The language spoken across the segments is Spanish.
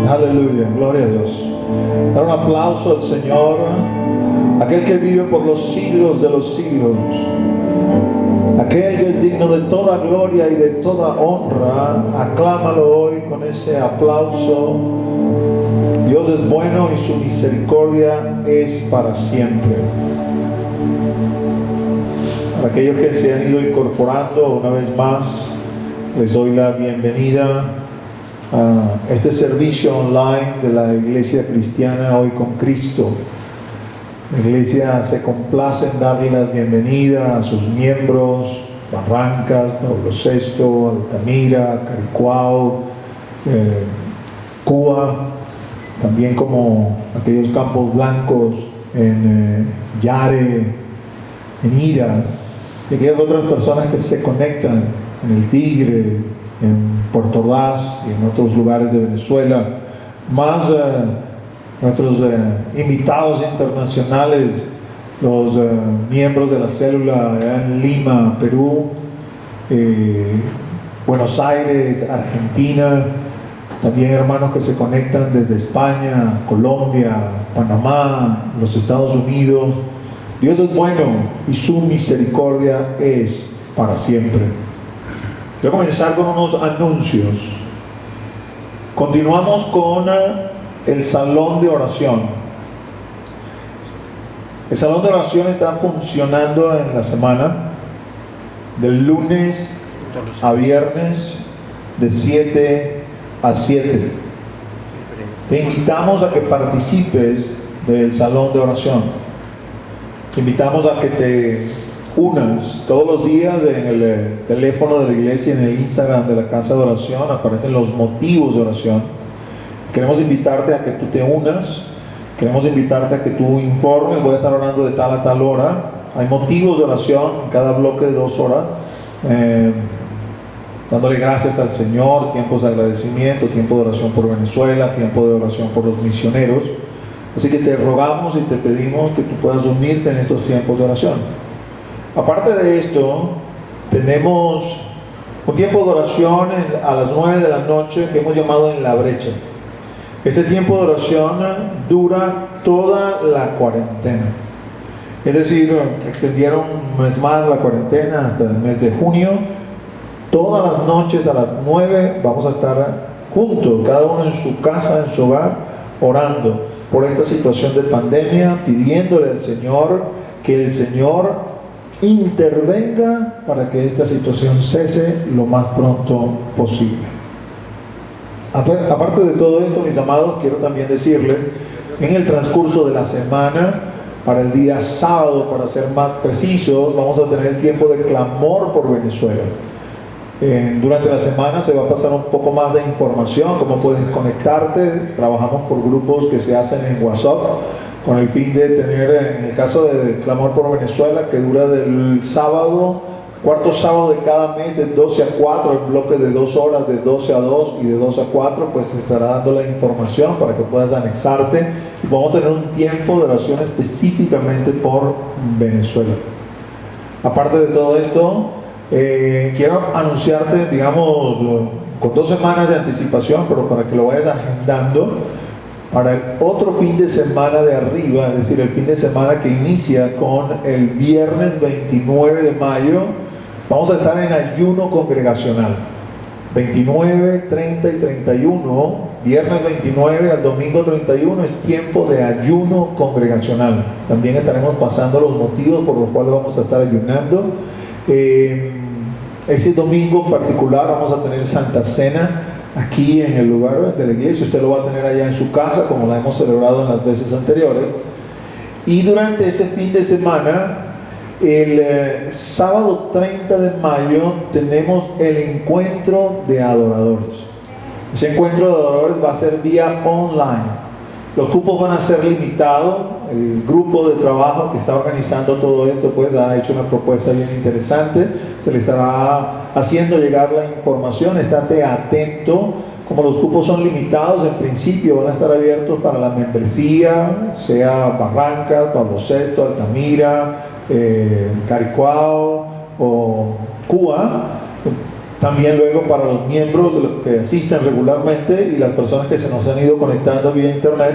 Aleluya, gloria a Dios. Dar un aplauso al Señor, aquel que vive por los siglos de los siglos, aquel que es digno de toda gloria y de toda honra. Aclámalo hoy con ese aplauso. Dios es bueno y su misericordia es para siempre. Para aquellos que se han ido incorporando una vez más, les doy la bienvenida a este servicio online de la Iglesia Cristiana Hoy con Cristo. La Iglesia se complace en darle la bienvenida a sus miembros: Barrancas, Pablo VI, Altamira, Caricuao, Cuba, también como aquellos campos blancos en Yare, en Ira, y aquellas otras personas que se conectan en el Tigre, en Puerto Ordaz y en otros lugares de Venezuela, más nuestros invitados internacionales, los miembros de la célula en Lima, Perú, Buenos Aires, Argentina, también hermanos que se conectan desde España, Colombia, Panamá, los Estados Unidos. Dios es bueno y su misericordia es para siempre. Quiero comenzar con unos anuncios. Continuamos con el salón de oración. El salón de oración está funcionando en la semana, del lunes a viernes, de 7 a 7. Te invitamos a que participes del salón de oración. Te invitamos a que te unas todos los días. En el teléfono de la iglesia, en el Instagram de la casa de oración, aparecen los motivos de oración. Queremos invitarte a que tú te unas, queremos invitarte a que tú informes. Voy a estar orando de tal a tal hora. Hay motivos de oración en cada bloque de 2 horas, dándole gracias al Señor, tiempos de agradecimiento, tiempo de oración por Venezuela, tiempo de oración por los misioneros. Así que te rogamos y te pedimos que tú puedas unirte en estos tiempos de oración. Aparte de esto, tenemos un tiempo de oración a las 9 de la noche que hemos llamado En la Brecha. Este tiempo de oración dura toda la cuarentena. Es decir, extendieron un mes más la cuarentena hasta el mes de junio. Todas las noches a las 9 vamos a estar juntos, cada uno en su casa, en su hogar, orando por esta situación de pandemia, pidiéndole al Señor que el Señor intervenga para que esta situación cese lo más pronto posible. Aparte de todo esto, mis amados, quiero también decirles, en el transcurso de la semana, para el día sábado, para ser más precisos, vamos a tener el tiempo de clamor por Venezuela. Durante la semana se va a pasar un poco más de información, cómo puedes conectarte. Trabajamos por grupos que se hacen en WhatsApp con el fin de tener, en el caso de Clamor por Venezuela, que dura del sábado, cuarto sábado de cada mes, de 12 a 4, el bloque de 2 horas, de 12 a 2 y de 2 a 4, pues se estará dando la información para que puedas anexarte y vamos a tener un tiempo de oración específicamente por Venezuela. Aparte de todo esto, quiero anunciarte, digamos, con 2 semanas de anticipación, pero para que lo vayas agendando, para el otro fin de semana de arriba, es decir, el fin de semana que inicia con el viernes 29 de mayo, vamos a estar en ayuno congregacional. 29, 30 y 31, viernes 29 al domingo 31 es tiempo de ayuno congregacional. También estaremos pasando los motivos por los cuales vamos a estar ayunando. Ese domingo en particular vamos a tener Santa Cena aquí en el lugar de la iglesia. Usted lo va a tener allá en su casa, como la hemos celebrado en las veces anteriores. Y durante ese fin de semana, el sábado 30 de mayo, tenemos el encuentro de adoradores. Ese encuentro de adoradores va a ser vía online. Los cupos van a ser limitados. El grupo de trabajo que está organizando todo esto pues ha hecho una propuesta bien interesante. Se le estará haciendo llegar la información. Estate atento. Como los cupos son limitados, en principio van a estar abiertos para la membresía, sea Barrancas, Pablo VI, Altamira, Caricuao o Cuba. También luego para los miembros de los que asisten regularmente y las personas que se nos han ido conectando vía internet,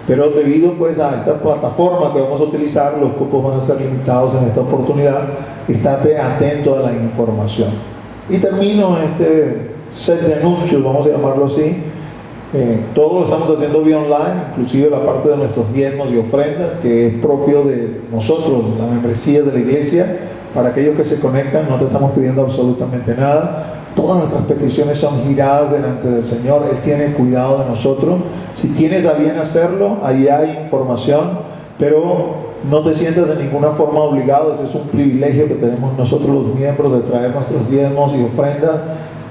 pero debido pues a esta plataforma que vamos a utilizar, los cupos van a ser limitados en esta oportunidad. Estate atento a la información. Y termino este set de anuncios, vamos a llamarlo así. Todo lo estamos haciendo vía online, inclusive la parte de nuestros diezmos y ofrendas, que es propio de nosotros, la membresía de la iglesia. Para aquellos que se conectan, no te estamos pidiendo absolutamente nada. Todas nuestras peticiones son giradas delante del Señor. Él tiene cuidado de nosotros. Si tienes a bien hacerlo, ahí hay información, pero no te sientas de ninguna forma obligado. Ese es un privilegio que tenemos nosotros los miembros de traer nuestros diezmos y ofrendas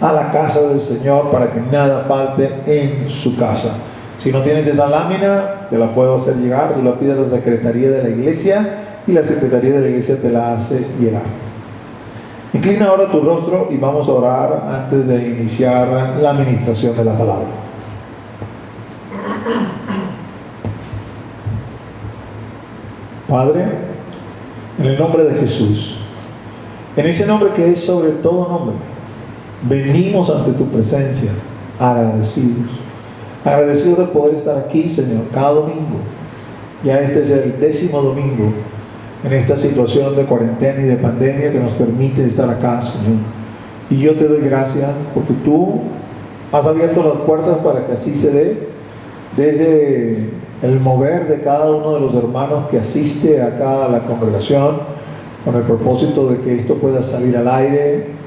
a la casa del Señor para que nada falte en su casa. Si no tienes esa lámina, te la puedo hacer llegar. Tú la pides a la secretaría de la iglesia y la secretaría de la iglesia te la hace llegar. Inclina ahora tu rostro y vamos a orar antes de iniciar la administración de la palabra. Padre, en el nombre de Jesús, en ese nombre que es sobre todo nombre, venimos ante tu presencia agradecidos de poder estar aquí, Señor, cada domingo. Ya este es el 10º domingo en esta situación de cuarentena y de pandemia que nos permite estar acá, Señor. Y yo te doy gracias porque tú has abierto las puertas para que así se dé, desde el mover de cada uno de los hermanos que asiste acá a la congregación, con el propósito de que esto pueda salir al aire,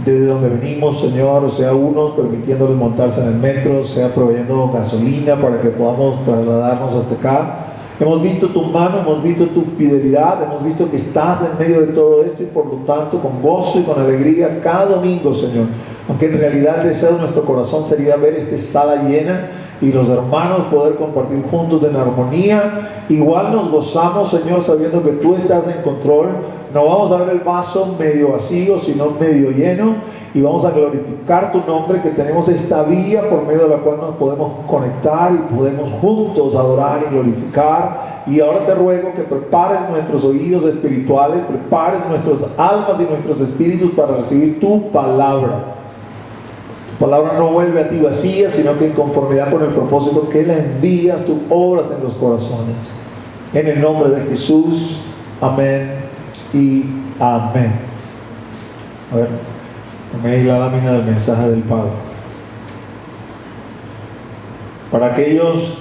desde donde venimos, Señor, sea unos permitiéndoles montarse en el metro, sea proveyendo gasolina para que podamos trasladarnos hasta acá. Hemos visto tu mano, hemos visto tu fidelidad, hemos visto que estás en medio de todo esto y por lo tanto con gozo y con alegría cada domingo, Señor. Aunque en realidad el deseo de nuestro corazón sería ver esta sala llena y los hermanos poder compartir juntos en armonía. Igual nos gozamos, Señor, sabiendo que tú estás en control. No vamos a ver el vaso medio vacío, sino medio lleno, y vamos a glorificar tu nombre, que tenemos esta vía por medio de la cual nos podemos conectar y podemos juntos adorar y glorificar. Y ahora te ruego que prepares nuestros oídos espirituales, prepares nuestras almas y nuestros espíritus para recibir tu palabra. Tu palabra no vuelve a ti vacía, sino que en conformidad con el propósito que la envías, tú obras en los corazones. En el nombre de Jesús, amén y amén. A ver, ponme ahí la lámina del mensaje del Padre. Para aquellos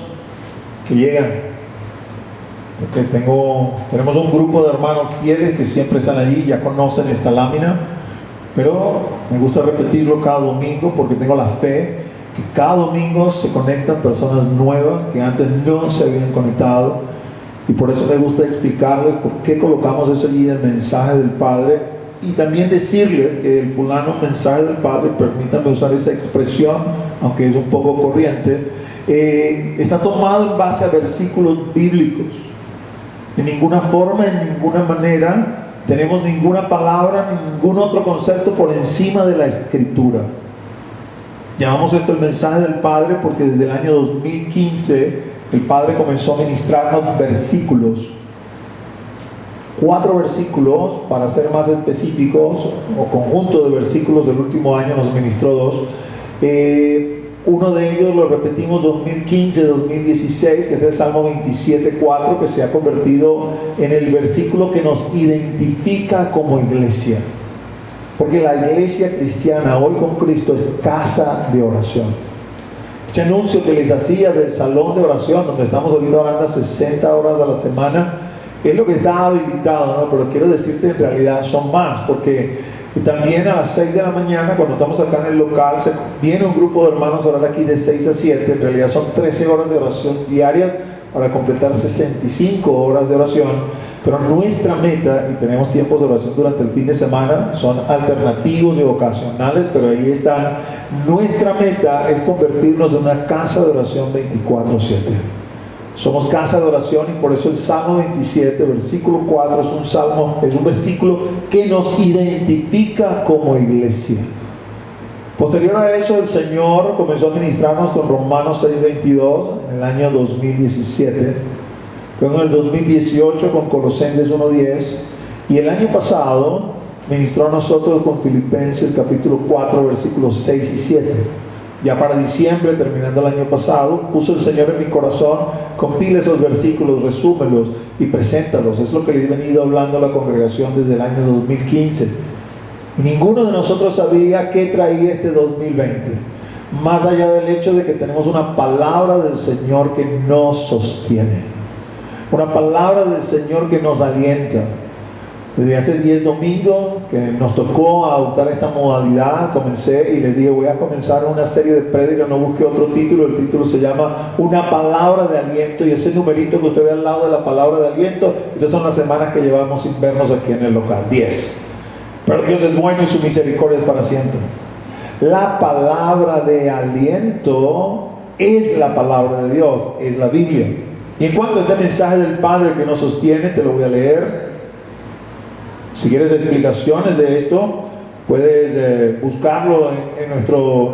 que llegan, porque tenemos un grupo de hermanos fieles que siempre están allí, ya conocen esta lámina, pero me gusta repetirlo cada domingo porque tengo la fe que cada domingo se conectan personas nuevas que antes no se habían conectado. Y por eso me gusta explicarles por qué colocamos eso allí del mensaje del Padre, y también decirles que el fulano mensaje del Padre, permítanme usar esa expresión, aunque es un poco corriente, está tomado en base a versículos bíblicos. En ninguna forma, en ninguna manera tenemos ninguna palabra, ningún otro concepto por encima de la Escritura. Llamamos esto el mensaje del Padre porque desde el año 2015 el Padre comenzó a ministrarnos versículos, 4 versículos para ser más específicos, o conjunto de versículos. Del último año nos ministró 2. Uno de ellos lo repetimos 2015-2016, que es el Salmo 27:4, que se ha convertido en el versículo que nos identifica como iglesia, porque la iglesia cristiana hoy con Cristo es casa de oración. Este anuncio que les hacía del salón de oración, donde estamos ahorita orando 60 horas a la semana, es lo que está habilitado, ¿no? Pero quiero decirte, en realidad son más, porque también a las 6 de la mañana, cuando estamos acá en el local, viene un grupo de hermanos a orar aquí de 6 a 7. En realidad son 13 horas de oración diarias para completar 65 horas de oración. Pero nuestra meta, y tenemos tiempos de oración durante el fin de semana, son alternativos y ocasionales, pero ahí están. Nuestra meta es convertirnos en una casa de oración 24/7. Somos casa de oración, y por eso el Salmo 27, versículo 4, es un versículo que nos identifica como iglesia. Posterior a eso, el Señor comenzó a ministrarnos con Romanos 6:22 en el año 2017. Luego en el 2018 con Colosenses 1:10, y el año pasado ministró a nosotros con Filipenses capítulo 4, versículos 6 y 7. Ya para diciembre, terminando el año pasado, puso el Señor en mi corazón: compila esos versículos, resúmelos y preséntalos. Es lo que le he venido hablando a la congregación desde el año 2015. Y ninguno de nosotros sabía qué traía este 2020, más allá del hecho de que tenemos una palabra del Señor que nos sostiene, una palabra del Señor que nos alienta. Desde hace 10 domingos que nos tocó adoptar esta modalidad, comencé y les dije: voy a comenzar una serie de prédicas, no busqué otro título. El título se llama Una Palabra de Aliento, y ese numerito que usted ve al lado de la palabra de aliento, esas son las semanas que llevamos sin vernos aquí en el local, 10. Pero Dios es bueno y su misericordia es para siempre. La palabra de aliento es la palabra de Dios, es la Biblia. Y en cuanto a este mensaje del Padre que nos sostiene, te lo voy a leer. Si quieres explicaciones de esto, puedes buscarlo en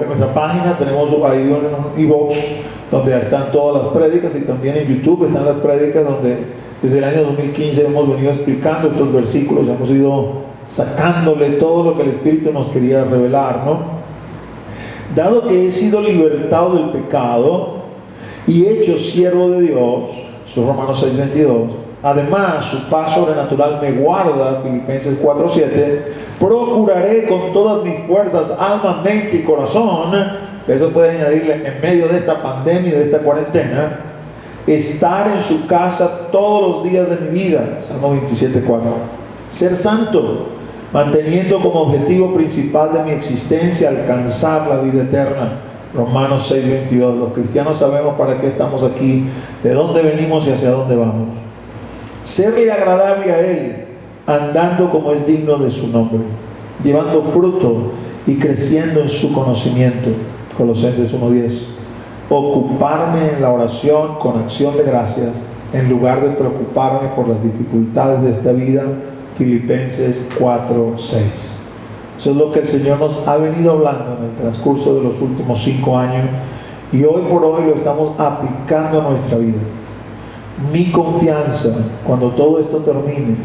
nuestra página. Tenemos ahí un e-box donde están todas las prédicas, y también en YouTube están las prédicas donde desde el año 2015 hemos venido explicando estos versículos, hemos ido sacándole todo lo que el Espíritu nos quería revelar, ¿no? Dado que he sido libertado del pecado y hecho siervo de Dios, Romanos 6:22, además su paz sobrenatural me guarda, Filipenses 4:7, procuraré con todas mis fuerzas, alma, mente y corazón, eso puede añadirle, en medio de esta pandemia, de esta cuarentena, estar en su casa todos los días de mi vida, Salmo 27:4, ser santo, manteniendo como objetivo principal de mi existencia alcanzar la vida eterna, Romanos 6:22. Los cristianos sabemos para qué estamos aquí, de dónde venimos y hacia dónde vamos. Serle agradable a Él, andando como es digno de su nombre, llevando fruto y creciendo en su conocimiento, Colosenses 1:10. Ocuparme en la oración con acción de gracias, en lugar de preocuparme por las dificultades de esta vida, Filipenses 4:6. Eso es lo que el Señor nos ha venido hablando en el transcurso de los últimos 5 años, y hoy por hoy lo estamos aplicando a nuestra vida. Mi confianza, cuando todo esto termine,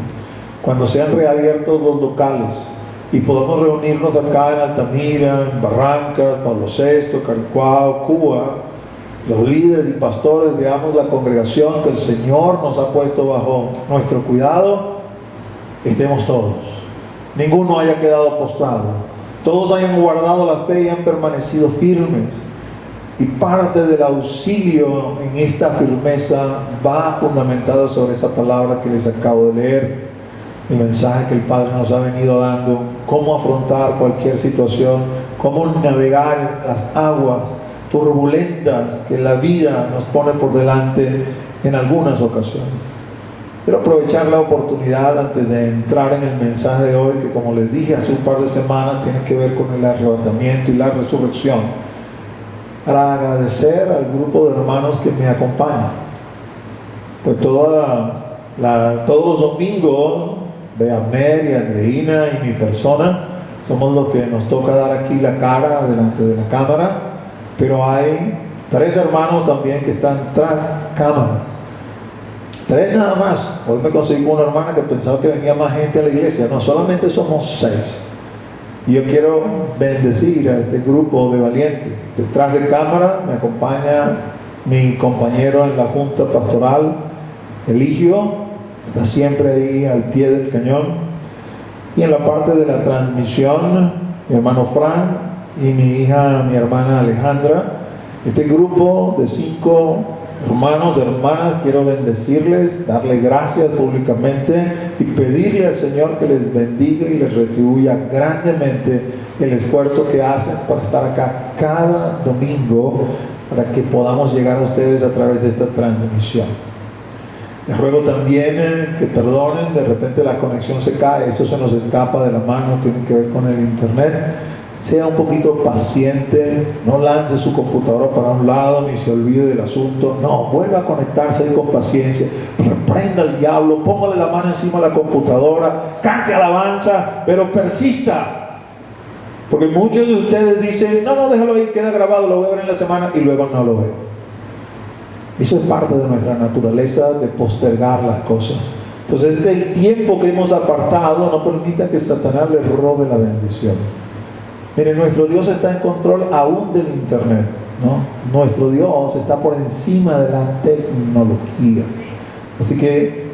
cuando sean reabiertos los locales y podamos reunirnos acá en Altamira, en Barrancas, Pablo VI, Caricuao, Cuba, los líderes y pastores veamos la congregación que el Señor nos ha puesto bajo nuestro cuidado, estemos todos, ninguno haya quedado postrado, todos hayan guardado la fe y han permanecido firmes. Y parte del auxilio en esta firmeza va fundamentada sobre esa palabra que les acabo de leer, el mensaje que el Padre nos ha venido dando, cómo afrontar cualquier situación, cómo navegar las aguas turbulentas que la vida nos pone por delante en algunas ocasiones. Quiero aprovechar la oportunidad antes de entrar en el mensaje de hoy, que como les dije hace un par de semanas tiene que ver con el arrebatamiento y la resurrección, para agradecer al grupo de hermanos que me acompañan. Pues todos los domingos, de Abner y Andreina y mi persona, somos los que nos toca dar aquí la cara delante de la cámara, pero hay 3 hermanos también que están tras cámaras. 3 nada más. Hoy me conseguí con una hermana que pensaba que venía más gente a la iglesia. No, solamente somos 6. Y yo quiero bendecir a este grupo de valientes. Detrás de cámara me acompaña mi compañero en la junta pastoral, Eligio, está siempre ahí al pie del cañón. Y en la parte de la transmisión, mi hermano Fran y mi hermana Alejandra. Este grupo de 5 hermanos, hermanas, quiero bendecirles, darle gracias públicamente y pedirle al Señor que les bendiga y les retribuya grandemente el esfuerzo que hacen para estar acá cada domingo, para que podamos llegar a ustedes a través de esta transmisión. Les ruego también que perdonen, de repente la conexión se cae, eso se nos escapa de la mano, tiene que ver con el internet. Sea un poquito paciente, no lance su computadora para un lado ni se olvide del asunto, no, vuelva a conectarse ahí con paciencia, reprenda al diablo, póngale la mano encima de la computadora, cante alabanza, pero persista, porque muchos de ustedes dicen, no, déjalo ahí, queda grabado, lo voy a ver en la semana, y luego no lo veo. Eso es parte de nuestra naturaleza de postergar las cosas. Entonces, el tiempo que hemos apartado no permita que Satanás le robe la bendición. Mire, nuestro Dios está en control aún del internet, ¿no? Nuestro Dios está por encima de la tecnología. Así que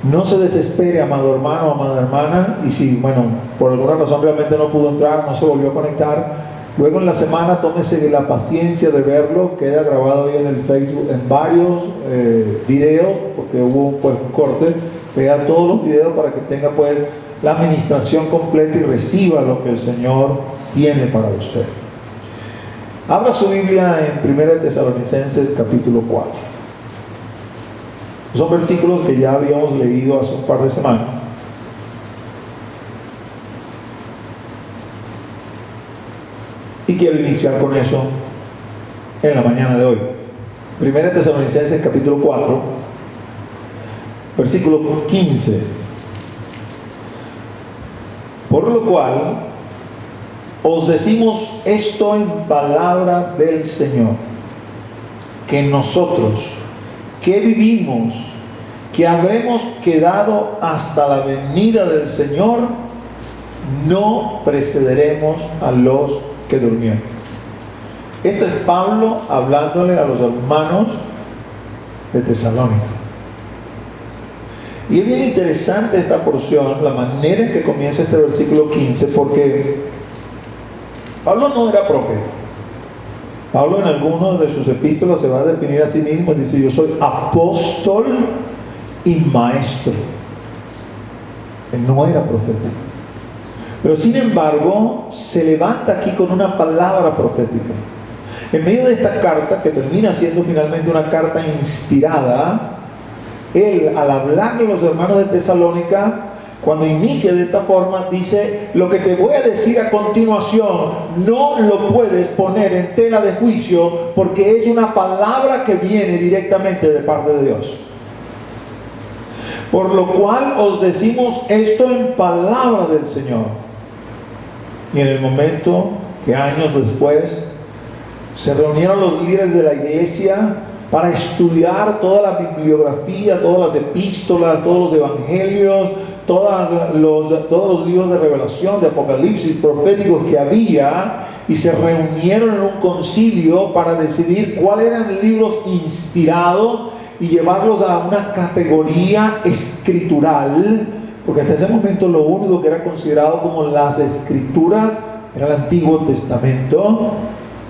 no se desespere, amado hermano, amada hermana. Y si, bueno, por alguna razón realmente no pudo entrar, no se volvió a conectar, luego en la semana tómese la paciencia de verlo. Queda grabado ahí en el Facebook, en varios videos, porque hubo pues un corte. Vea todos los videos para que tenga pues la administración completa y reciba lo que el Señor tiene para usted. Abra su Biblia en 1 Tesalonicenses capítulo 4. Son versículos que ya habíamos leído hace un par de semanas. Y quiero iniciar con eso en la mañana de hoy. 1 Tesalonicenses capítulo 4, versículo 15. Por lo cual os decimos esto en palabra del Señor, que nosotros que vivimos, que habremos quedado hasta la venida del Señor, no precederemos a los que durmieron. Esto es Pablo hablándole a los hermanos de Tesalónica. Y es bien interesante esta porción, la manera en que comienza este versículo 15, porque Pablo no era profeta. Pablo en algunos de sus epístolas se va a definir a sí mismo y dice: yo soy apóstol y maestro. Él no era profeta, pero sin embargo se levanta aquí con una palabra profética en medio de esta carta, que termina siendo finalmente una carta inspirada. Él, al hablarle a los hermanos de Tesalónica, cuando inicia de esta forma, dice: lo que te voy a decir a continuación no lo puedes poner en tela de juicio, porque es una palabra que viene directamente de parte de Dios. Por lo cual os decimos esto en palabra del Señor. Y en el momento que años después se reunieron los líderes de la iglesia para estudiar toda la bibliografía, todas las epístolas, todos los evangelios, todos los libros de revelación, de apocalipsis proféticos que había, y se reunieron en un concilio para decidir cuáles eran libros inspirados y llevarlos a una categoría escritural, porque hasta ese momento lo único que era considerado como las escrituras era el Antiguo Testamento.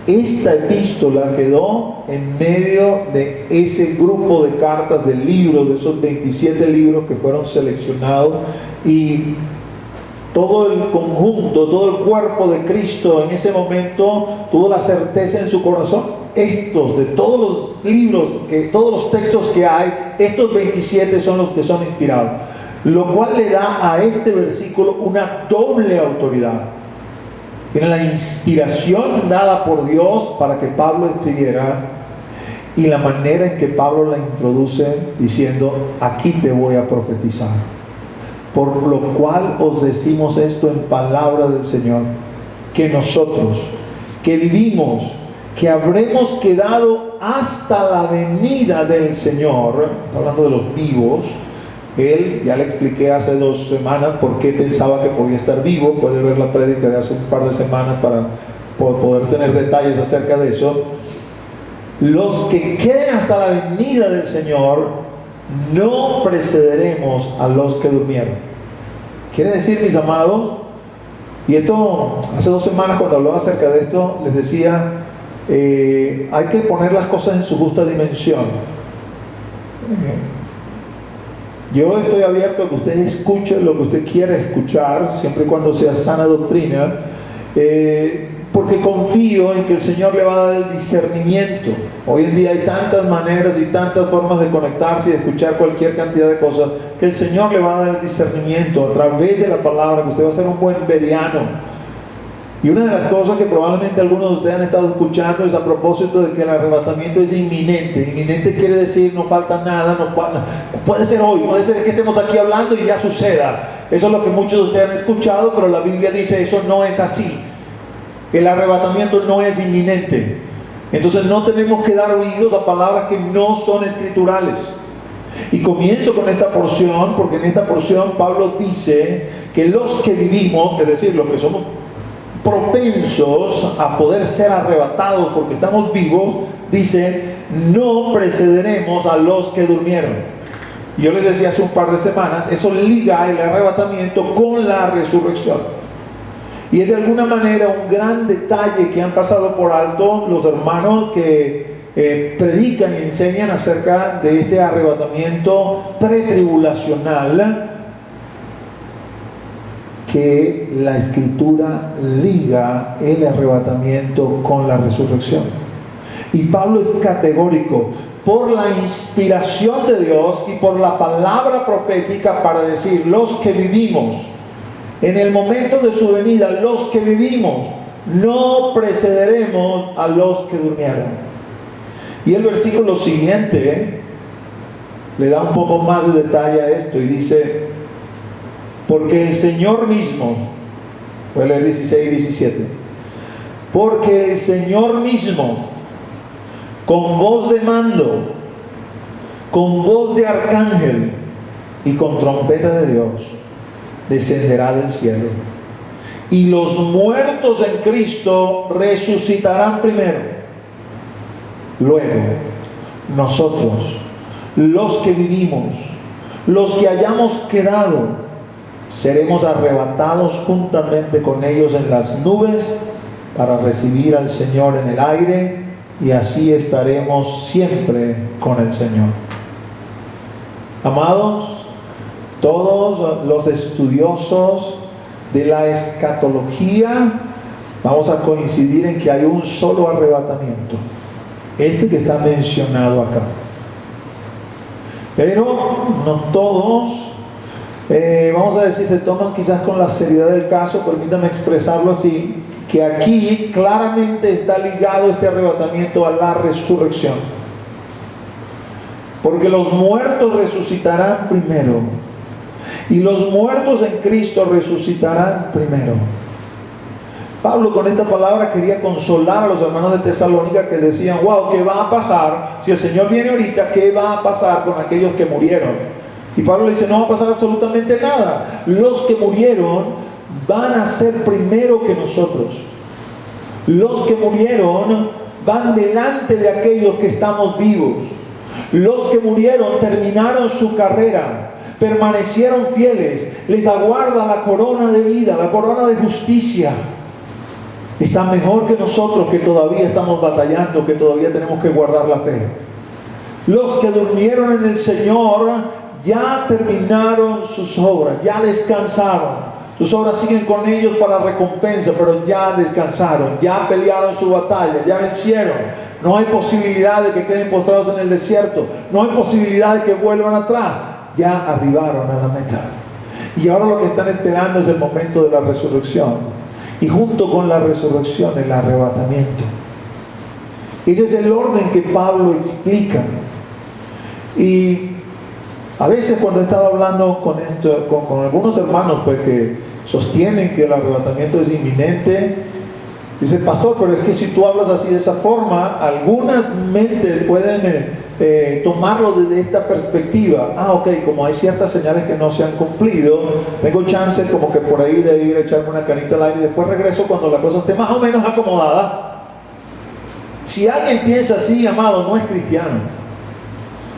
Esta epístola quedó en medio de ese grupo de cartas, de libros, de esos 27 libros que fueron seleccionados, y todo el conjunto, todo el cuerpo de Cristo en ese momento tuvo la certeza en su corazón: estos, de todos los libros, todos los textos que hay, estos 27 son los que son inspirados, lo cual le da a este versículo una doble autoridad. Tiene la inspiración dada por Dios para que Pablo escribiera, y la manera en que Pablo la introduce diciendo: aquí te voy a profetizar. Por lo cual os decimos esto en palabra del Señor, que nosotros que vivimos, que habremos quedado hasta la venida del Señor. Está hablando de los vivos. Él, ya le expliqué hace 2 semanas por qué pensaba que podía estar vivo. Puede ver la prédica de hace un par de semanas para poder tener detalles acerca de eso. Los que queden hasta la venida del Señor, no precederemos a los que durmieron. Quiere decir, mis amados, y esto hace 2 semanas cuando hablaba acerca de esto, les decía, hay que poner las cosas en su justa dimensión. Yo estoy abierto a que usted escuche lo que usted quiera escuchar, siempre y cuando sea sana doctrina, porque confío en que el Señor le va a dar el discernimiento. Hoy en día hay tantas maneras y tantas formas de conectarse y de escuchar cualquier cantidad de cosas, que el Señor le va a dar el discernimiento a través de la palabra, que usted va a ser un buen bereano. Y una de las cosas que probablemente algunos de ustedes han estado escuchando es a propósito de que el arrebatamiento es inminente. Inminente quiere decir no falta nada, puede ser hoy, puede ser que estemos aquí hablando y ya suceda. Eso es lo que muchos de ustedes han escuchado, pero la Biblia dice eso no es así. El arrebatamiento no es inminente. Entonces no tenemos que dar oídos a palabras que no son escriturales. Y comienzo con esta porción porque en esta porción Pablo dice que los que vivimos, es decir, los que somos propensos a poder ser arrebatados porque estamos vivos, dice, no precederemos a los que durmieron. Yo les decía hace un par de semanas, eso liga el arrebatamiento con la resurrección. Y es de alguna manera un gran detalle que han pasado por alto los hermanos que predican y enseñan acerca de este arrebatamiento pretribulacional, que la Escritura liga el arrebatamiento con la resurrección. Y Pablo es categórico por la inspiración de Dios y por la palabra profética para decir, los que vivimos en el momento de su venida, los que vivimos, no precederemos a los que durmieron. Y el versículo siguiente le da un poco más de detalle a esto y dice, porque el Señor mismo, voy a leer 16 y 17, porque el Señor mismo, con voz de mando, con voz de arcángel y con trompeta de Dios, descenderá del cielo. Y los muertos en Cristo resucitarán primero. Luego, nosotros, los que vivimos, los que hayamos quedado, seremos arrebatados juntamente con ellos en las nubes para recibir al Señor en el aire, y así estaremos siempre con el Señor. Amados, todos los estudiosos de la escatología vamos a coincidir en que hay un solo arrebatamiento, este que está mencionado acá. Pero no todos, vamos a decir, se toman quizás con la seriedad del caso, permítame expresarlo así, que aquí claramente está ligado este arrebatamiento a la resurrección. Porque los muertos resucitarán primero, y los muertos en Cristo resucitarán primero. Pablo con esta palabra quería consolar a los hermanos de Tesalónica que decían, wow, ¿qué va a pasar? Si el Señor viene ahorita, ¿qué va a pasar con aquellos que murieron? Y Pablo le dice, no va a pasar absolutamente nada. Los que murieron van a ser primero que nosotros. Los que murieron van delante de aquellos que estamos vivos. Los que murieron terminaron su carrera, permanecieron fieles, les aguarda la corona de vida, la corona de justicia. Están mejor que nosotros, que todavía estamos batallando, que todavía tenemos que guardar la fe. Los que durmieron en el Señor ya terminaron sus obras, ya descansaron. Sus obras siguen con ellos para recompensa, pero ya descansaron, ya pelearon su batalla, ya vencieron. No hay posibilidad de que queden postrados en el desierto, no hay posibilidad de que vuelvan atrás, ya arribaron a la meta. Y ahora lo que están esperando es el momento de la resurrección, y junto con la resurrección el arrebatamiento. Ese es el orden que Pablo explica. Y a veces cuando he estado hablando con algunos hermanos pues, que sostienen que el arrebatamiento es inminente, dice, pastor, pero es que si tú hablas así de esa forma, algunas mentes pueden tomarlo desde esta perspectiva. Ok, como hay ciertas señales que no se han cumplido, tengo chance como que por ahí de ir a echarme una canita al aire y después regreso cuando la cosa esté más o menos acomodada. Si alguien piensa así, amado, no es cristiano.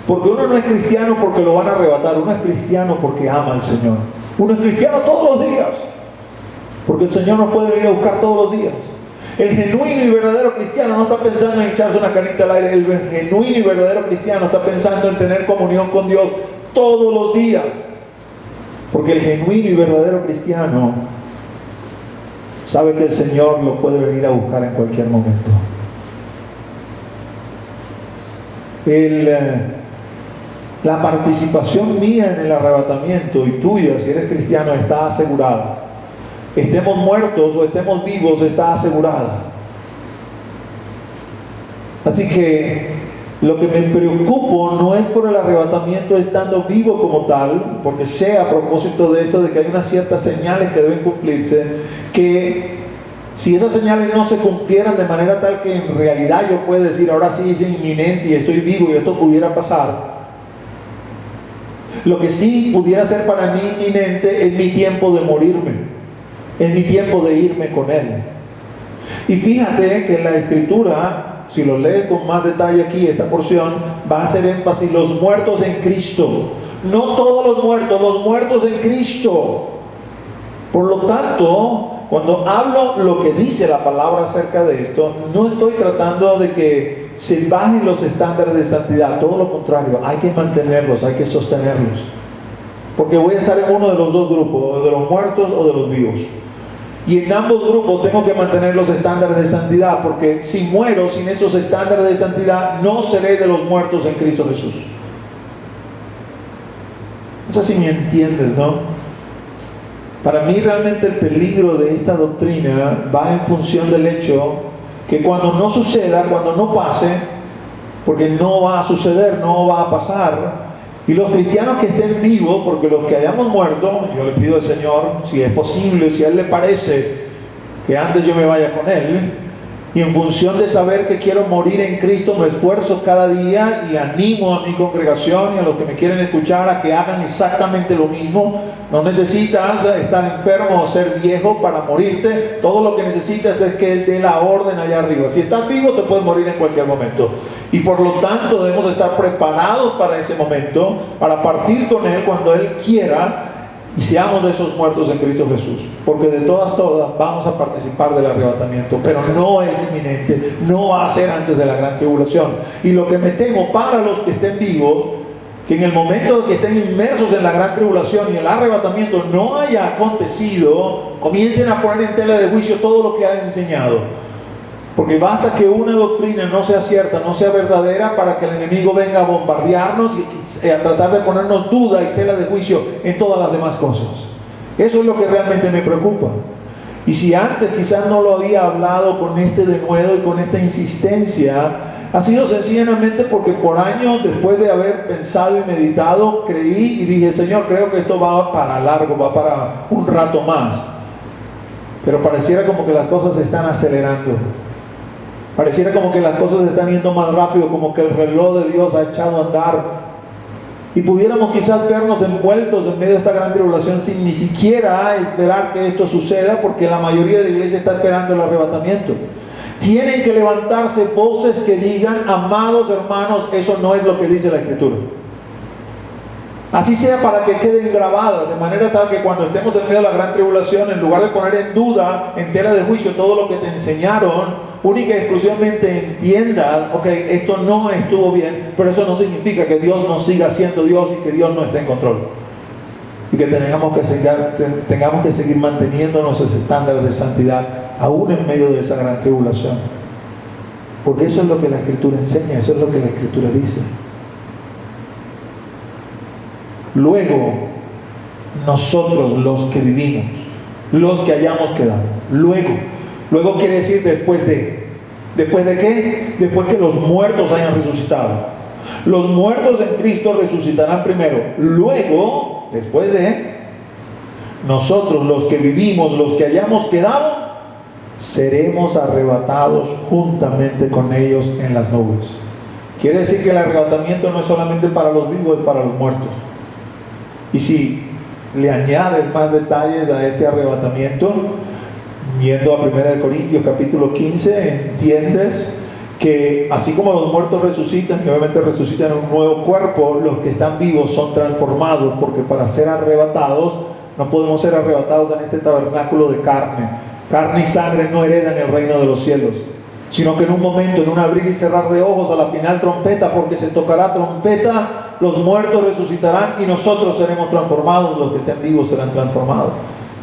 Porque uno no es cristiano porque lo van a arrebatar, uno es cristiano porque ama al Señor. Uno es cristiano todos los días, porque el Señor nos puede venir a buscar todos los días. El genuino y verdadero cristiano no está pensando en echarse una canita al aire. El genuino y verdadero cristiano está pensando en tener comunión con Dios todos los días, porque el genuino y verdadero cristiano sabe que el Señor lo puede venir a buscar en cualquier momento. La participación mía en el arrebatamiento y tuya, si eres cristiano, está asegurada. Estemos muertos o estemos vivos, está asegurada. Así que lo que me preocupo no es por el arrebatamiento estando vivo como tal, porque sé a propósito de esto, de que hay unas ciertas señales que deben cumplirse, que si esas señales no se cumplieran de manera tal que en realidad yo pueda decir, ahora sí es inminente y estoy vivo y esto pudiera pasar, Lo que sí pudiera ser para mí inminente es mi tiempo de morirme, es mi tiempo de irme con Él. Y fíjate que en la Escritura, si lo lees con más detalle aquí, esta porción va a hacer énfasis los muertos en Cristo. No todos los muertos en Cristo. Por lo tanto, cuando hablo lo que dice la palabra acerca de esto, no estoy tratando de que se bajen los estándares de santidad. Todo lo contrario, hay que mantenerlos, hay que sostenerlos. Porque voy a estar en uno de los dos grupos, o de los muertos o de los vivos. Y en ambos grupos tengo que mantener los estándares de santidad, porque si muero sin esos estándares de santidad, no seré de los muertos en Cristo Jesús. No sé si me entiendes, ¿no? Para mí realmente el peligro de esta doctrina va en función del hecho que cuando no suceda, cuando no pase, porque no va a suceder, no va a pasar, y los cristianos que estén vivos, porque los que hayamos muerto, yo le pido al Señor, si es posible, si a Él le parece que antes yo me vaya con Él, y en función de saber que quiero morir en Cristo, me esfuerzo cada día y animo a mi congregación y a los que me quieren escuchar a que hagan exactamente lo mismo. No necesitas estar enfermo o ser viejo para morirte. Todo lo que necesitas es que Él dé la orden allá arriba. Si estás vivo, te puedes morir en cualquier momento. Y por lo tanto debemos estar preparados para ese momento, para partir con Él cuando Él quiera, y seamos de esos muertos en Cristo Jesús, porque de todas vamos a participar del arrebatamiento, pero no es inminente, no va a ser antes de la gran tribulación. Y lo que me temo para los que estén vivos, que en el momento de que estén inmersos en la gran tribulación y el arrebatamiento no haya acontecido, comiencen a poner en tela de juicio todo lo que han enseñado. Porque basta que una doctrina no sea cierta, no sea verdadera, para que el enemigo venga a bombardearnos y a tratar de ponernos duda y tela de juicio en todas las demás cosas. Eso es lo que realmente me preocupa. Y si antes quizás no lo había hablado con este denuedo y con esta insistencia, ha sido sencillamente porque por años, después de haber pensado y meditado, creí y dije: Señor, creo que esto va para largo, va para un rato más. Pero pareciera como que las cosas se están acelerando. Pareciera como que las cosas están yendo más rápido, como que el reloj de Dios ha echado a andar. Y pudiéramos quizás vernos envueltos en medio de esta gran tribulación sin ni siquiera esperar que esto suceda, porque la mayoría de la iglesia está esperando el arrebatamiento. Tienen que levantarse voces que digan: amados hermanos, eso no es lo que dice la Escritura. Así sea, para que queden grabadas, de manera tal que cuando estemos en medio de la gran tribulación, en lugar de poner en duda, en tela de juicio todo lo que te enseñaron, única y exclusivamente entiendas: ok, esto no estuvo bien, pero eso no significa que Dios no siga siendo Dios y que Dios no esté en control. Y que tengamos que seguir manteniendo nuestros estándares de santidad, aún en medio de esa gran tribulación. Porque eso es lo que la Escritura enseña, eso es lo que la Escritura dice. Luego, nosotros los que vivimos, los que hayamos quedado, luego quiere decir después de. ¿Después de qué? Después que los muertos hayan resucitado. Los muertos en Cristo resucitarán primero. Luego, después de, nosotros los que vivimos, los que hayamos quedado, seremos arrebatados juntamente con ellos en las nubes. Quiere decir que el arrebatamiento no es solamente para los vivos, es para los muertos. Y si le añades más detalles a este arrebatamiento, yendo a 1 Corintios capítulo 15, entiendes que así como los muertos resucitan, y obviamente resucitan en un nuevo cuerpo, los que están vivos son transformados, porque para ser arrebatados, no podemos ser arrebatados en este tabernáculo de carne. Carne y sangre no heredan el reino de los cielos, sino que en un momento, en un abrir y cerrar de ojos, a la final trompeta, porque se tocará trompeta, los muertos resucitarán y nosotros seremos transformados, los que estén vivos serán transformados.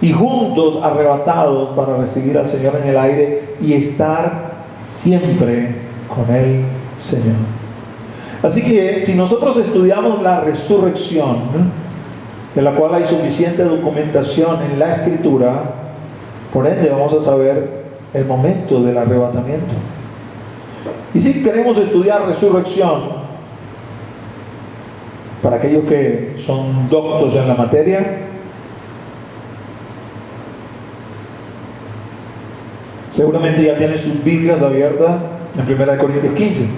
Y juntos arrebatados para recibir al Señor en el aire y estar siempre con el Señor. Así que si nosotros estudiamos la resurrección, de la cual hay suficiente documentación en la Escritura, por ende vamos a saber el momento del arrebatamiento. Y si queremos estudiar resurrección, para aquellos que son doctos en la materia, seguramente ya tienen sus Biblias abiertas en 1 Corintios 15.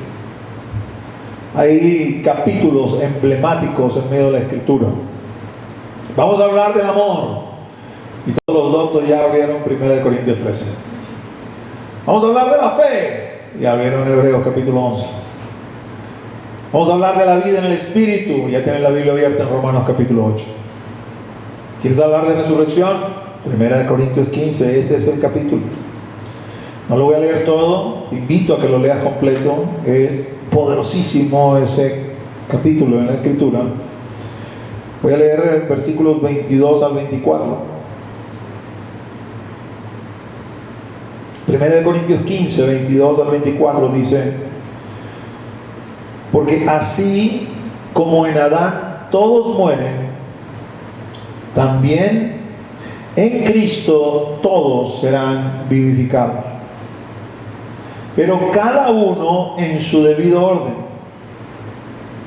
Hay capítulos emblemáticos en medio de la Escritura. Vamos a hablar del amor. Y todos los doctos ya abrieron 1 Corintios 13. Vamos a hablar de la fe. Y abrieron Hebreos capítulo 11. Vamos a hablar de la vida en el Espíritu. Ya tienen la Biblia abierta en Romanos capítulo 8. ¿Quieres hablar de resurrección? 1 Corintios 15, ese es el capítulo. No lo voy a leer todo, te invito a que lo leas completo. Es poderosísimo ese capítulo en la Escritura. Voy a leer versículos 22 al 24. 1 Corintios 15, 22 al 24 dice: porque así como en Adán todos mueren, también en Cristo todos serán vivificados, pero cada uno en su debido orden.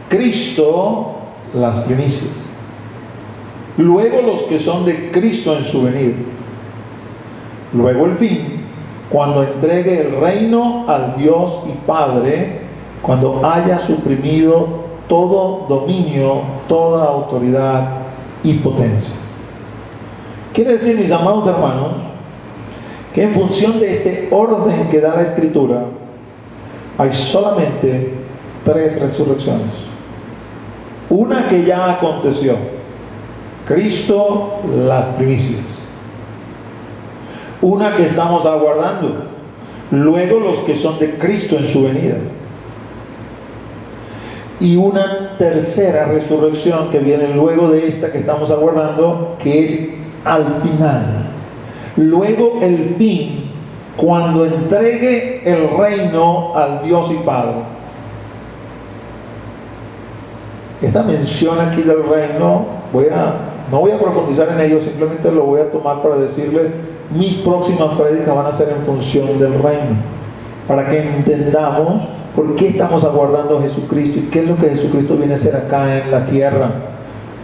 Cristo las primicias, luego los que son de Cristo en su venida, luego el fin, cuando entregue el reino al Dios y Padre, cuando haya suprimido todo dominio, toda autoridad y potencia. Quiere decir, mis amados hermanos, que en función de este orden que da la Escritura, hay solamente 3 resurrecciones. Una que ya aconteció, Cristo las primicias. Una que estamos aguardando, luego los que son de Cristo en su venida. Y una tercera resurrección que viene luego de esta que estamos aguardando, que es al final. Luego el fin, cuando entregue el reino al Dios y Padre. Esta mención aquí del reino, no voy a profundizar en ello, simplemente lo voy a tomar para decirle, mis próximas prédicas van a ser en función del reino, para que entendamos por qué estamos aguardando a Jesucristo y qué es lo que Jesucristo viene a hacer acá en la tierra.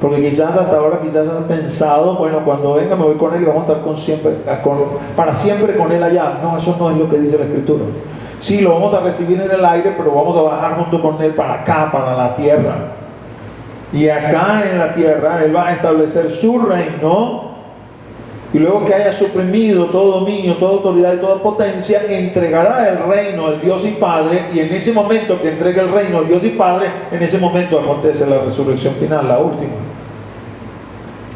Porque quizás hasta ahora has pensado, bueno, cuando venga me voy con Él y vamos a estar para siempre con Él allá. No, eso no es lo que dice la Escritura. Sí, lo vamos a recibir en el aire, pero vamos a bajar junto con Él para acá, para la tierra. Y acá en la tierra Él va a establecer su reino. Y luego que haya suprimido todo dominio, toda autoridad y toda potencia, entregará el reino al Dios y Padre. Y en ese momento que entregue el reino al Dios y Padre, en ese momento acontece la resurrección final, la última.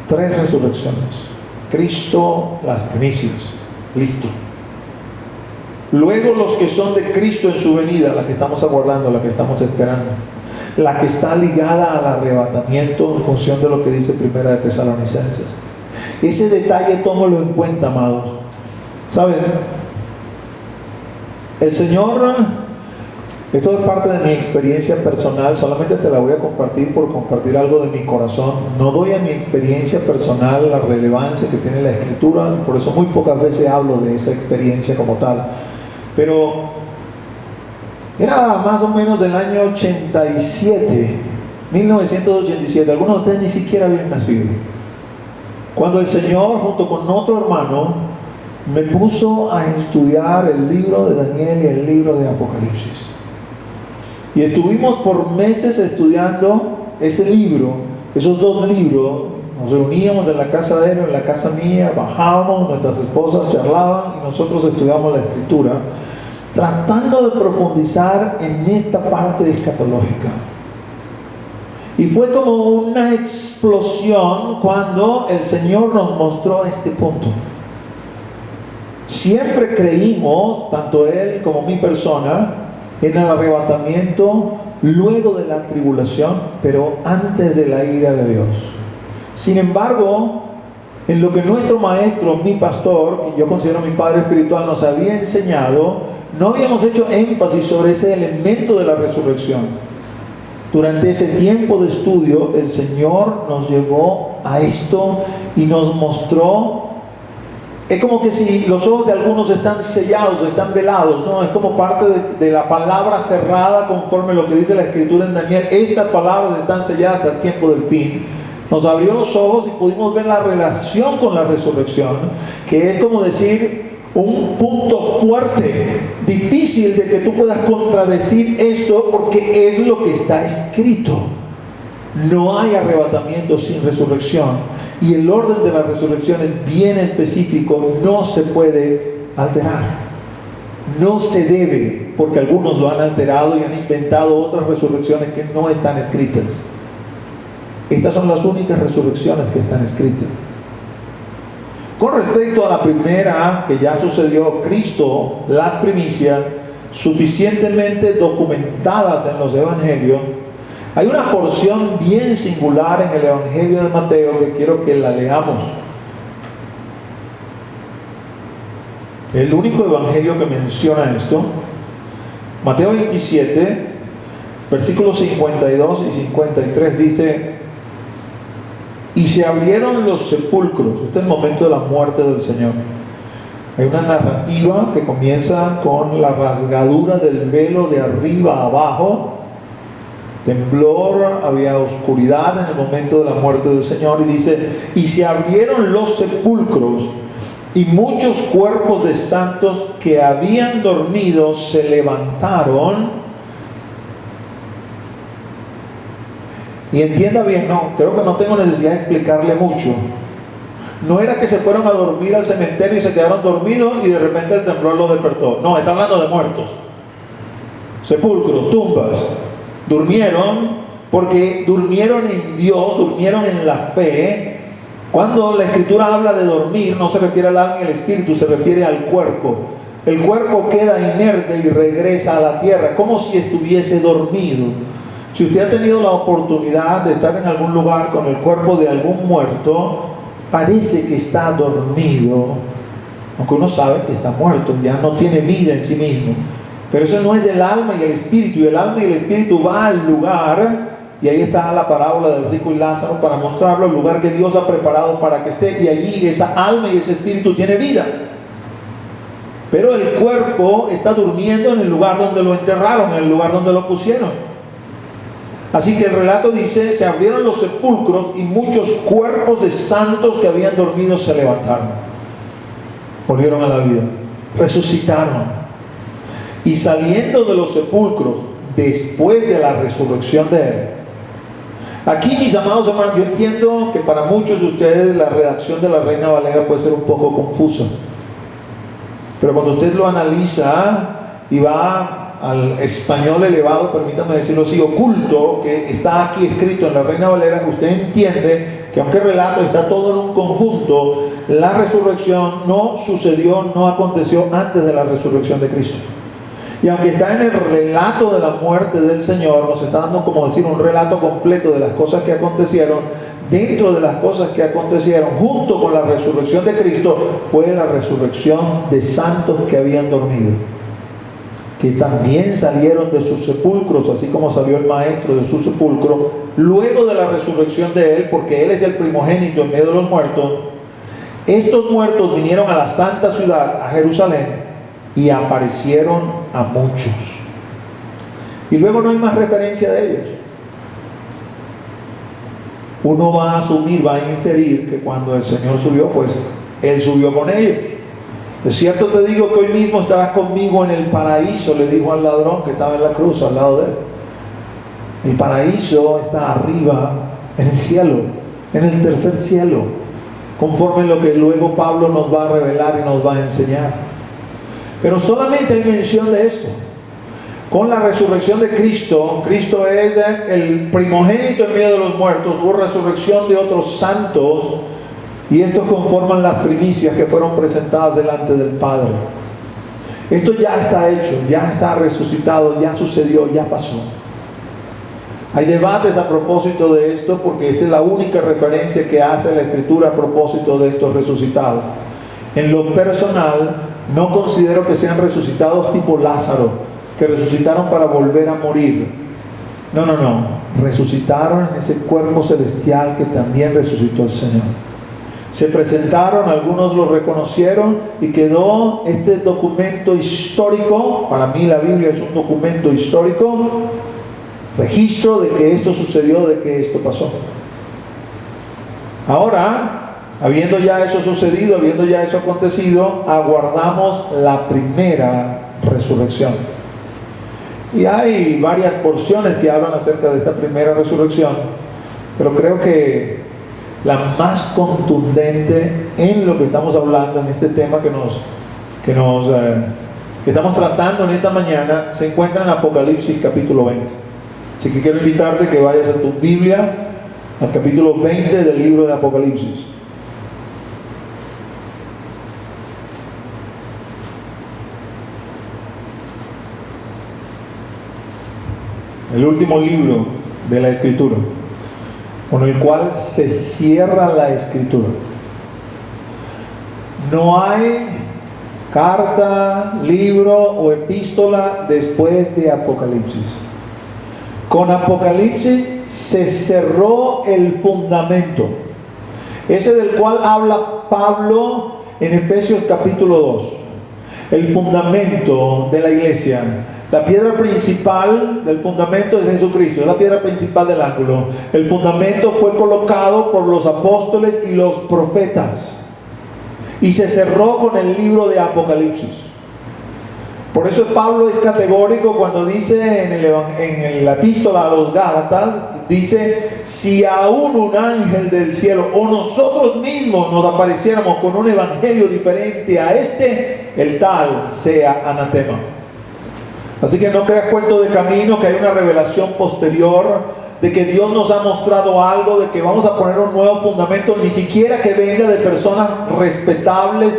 3 resurrecciones. Cristo las primicias. Listo. Luego los que son de Cristo en su venida, la que estamos aguardando, la que estamos esperando, la que está ligada al arrebatamiento en función de lo que dice 1 de Tesalonicenses. Ese detalle tómalo en cuenta, amados. ¿Saben? El Señor, esto es parte de mi experiencia personal, solamente te la voy a compartir por compartir algo de mi corazón. No doy a mi experiencia personal la relevancia que tiene la Escritura, por eso muy pocas veces hablo de esa experiencia como tal. Pero era más o menos del año 87, 1987, algunos de ustedes ni siquiera habían nacido, cuando el Señor junto con otro hermano me puso a estudiar el libro de Daniel y el libro de Apocalipsis. Y estuvimos por meses estudiando ese libro, esos 2 libros. Nos reuníamos en la casa de él, en la casa mía, bajábamos, nuestras esposas charlaban y nosotros estudiamos la Escritura, tratando de profundizar en esta parte escatológica. Y fue como una explosión cuando el Señor nos mostró este punto. Siempre creímos, tanto Él como mi persona, en el arrebatamiento luego de la tribulación, pero antes de la ira de Dios. Sin embargo, en lo que nuestro maestro, mi pastor, que yo considero mi padre espiritual, nos había enseñado, no habíamos hecho énfasis sobre ese elemento de la resurrección. Durante ese tiempo de estudio, el Señor nos llevó a esto y nos mostró. Es como que si los ojos de algunos están sellados, están velados. No, es como parte de la palabra cerrada conforme lo que dice la Escritura en Daniel. Estas palabras están selladas hasta el tiempo del fin. Nos abrió los ojos y pudimos ver la relación con la resurrección, que es como decir un punto fuerte difícil de que tú puedas contradecir esto porque es lo que está escrito. No hay arrebatamiento sin resurrección, y el orden de la resurrección es bien específico, no se puede alterar. No se debe, porque algunos lo han alterado y han inventado otras resurrecciones que no están escritas. Estas son las únicas resurrecciones que están escritas. Con respecto a la primera que ya sucedió, Cristo, las primicias, suficientemente documentadas en los evangelios, hay una porción bien singular en el evangelio de Mateo que quiero que la leamos. El único evangelio que menciona esto, Mateo 27, versículos 52 y 53, dice: y se abrieron los sepulcros. Este es el momento de la muerte del Señor. Hay una narrativa que comienza con la rasgadura del velo de arriba a abajo. Temblor, había oscuridad en el momento de la muerte del Señor, y dice: y se abrieron los sepulcros, y muchos cuerpos de santos que habían dormido se levantaron. Y entienda bien, creo que no tengo necesidad de explicarle mucho. No era que se fueron a dormir al cementerio y se quedaron dormidos y de repente el temblor los despertó. No, está hablando de muertos, sepulcros, tumbas. Durmieron porque durmieron en Dios, durmieron en la fe. Cuando la Escritura habla de dormir, no se refiere al alma y al espíritu, se refiere al cuerpo. El cuerpo queda inerte y regresa a la tierra, como si estuviese dormido. Si usted ha tenido la oportunidad de estar en algún lugar con el cuerpo de algún muerto, parece que está dormido, aunque uno sabe que está muerto, ya no tiene vida en sí mismo. Pero eso no es el alma y el espíritu, y el alma y el espíritu va al lugar, y ahí está la parábola del rico y Lázaro para mostrarlo, el lugar que Dios ha preparado para que esté, y allí esa alma y ese espíritu tiene vida. Pero el cuerpo está durmiendo en el lugar donde lo enterraron, en el lugar donde lo pusieron. Así que el relato dice: se abrieron los sepulcros y muchos cuerpos de santos que habían dormido se levantaron, volvieron a la vida, resucitaron. Y saliendo de los sepulcros después de la resurrección de Él. Aquí, mis amados hermanos, yo entiendo que para muchos de ustedes la redacción de la Reina Valera puede ser un poco confusa, pero cuando usted lo analiza y va al español elevado, permítame decirlo así, oculto, que está aquí escrito en la Reina Valera, usted entiende que aunque el relato está todo en un conjunto, la resurrección no sucedió, no aconteció antes de la resurrección de Cristo. Y aunque está en el relato de la muerte del Señor, nos está dando, como decir, un relato completo de las cosas que acontecieron. Dentro de las cosas que acontecieron junto con la resurrección de Cristo fue la resurrección de santos que habían dormido, que también salieron de sus sepulcros, así como salió el maestro de su sepulcro luego de la resurrección de Él, porque Él es el primogénito en medio de los muertos. Estos muertos vinieron a la santa ciudad, a Jerusalén, y aparecieron a muchos. Y luego no hay más referencia de ellos. Uno va a asumir, va a inferir que cuando el Señor subió, pues Él subió con ellos. De cierto te digo que hoy mismo estarás conmigo en el paraíso, le dijo al ladrón que estaba en la cruz al lado de Él. El paraíso está arriba, en el cielo, en el tercer cielo, conforme a lo que luego Pablo nos va a revelar y nos va a enseñar. Pero solamente hay mención de esto. Con la resurrección de Cristo, Cristo es el primogénito en medio de los muertos, hubo resurrección de otros santos, y estos conforman las primicias que fueron presentadas delante del Padre. Esto ya está hecho, ya está resucitado, ya sucedió, ya pasó. Hay debates a propósito de esto, porque esta es la única referencia que hace la Escritura a propósito de estos resucitados. En lo personal, no considero que sean resucitados tipo Lázaro, que resucitaron para volver a morir. No. Resucitaron en ese cuerpo celestial que también resucitó el Señor. Se presentaron, algunos lo reconocieron, y quedó este documento histórico. Para mí la Biblia es un documento histórico, registro de que esto sucedió, de que esto pasó. Ahora, habiendo ya eso sucedido, habiendo ya eso acontecido, aguardamos la primera resurrección. Y hay varias porciones que hablan acerca de esta primera resurrección, pero creo que la más contundente en lo que estamos hablando, en este tema que estamos tratando en esta mañana, se encuentra en Apocalipsis capítulo 20. Así que quiero invitarte que vayas a tu Biblia, al capítulo 20 del libro de Apocalipsis. El último libro de la Escritura, con el cual se cierra la Escritura. No hay carta, libro o epístola después de Apocalipsis. Con Apocalipsis se cerró el fundamento, ese del cual habla Pablo en Efesios capítulo 2. El fundamento de la iglesia. La piedra principal del fundamento es Jesucristo, es la piedra principal del ángulo. El fundamento fue colocado por los apóstoles y los profetas, y se cerró con el libro de Apocalipsis. Por eso Pablo es categórico cuando dice en la epístola a los Gálatas, dice: si aún un ángel del cielo o nosotros mismos nos apareciéramos con un evangelio diferente a este, el tal sea anatema. Así que no creas cuento de camino, que hay una revelación posterior de que Dios nos ha mostrado algo, de que vamos a poner un nuevo fundamento, ni siquiera que venga de personas respetables,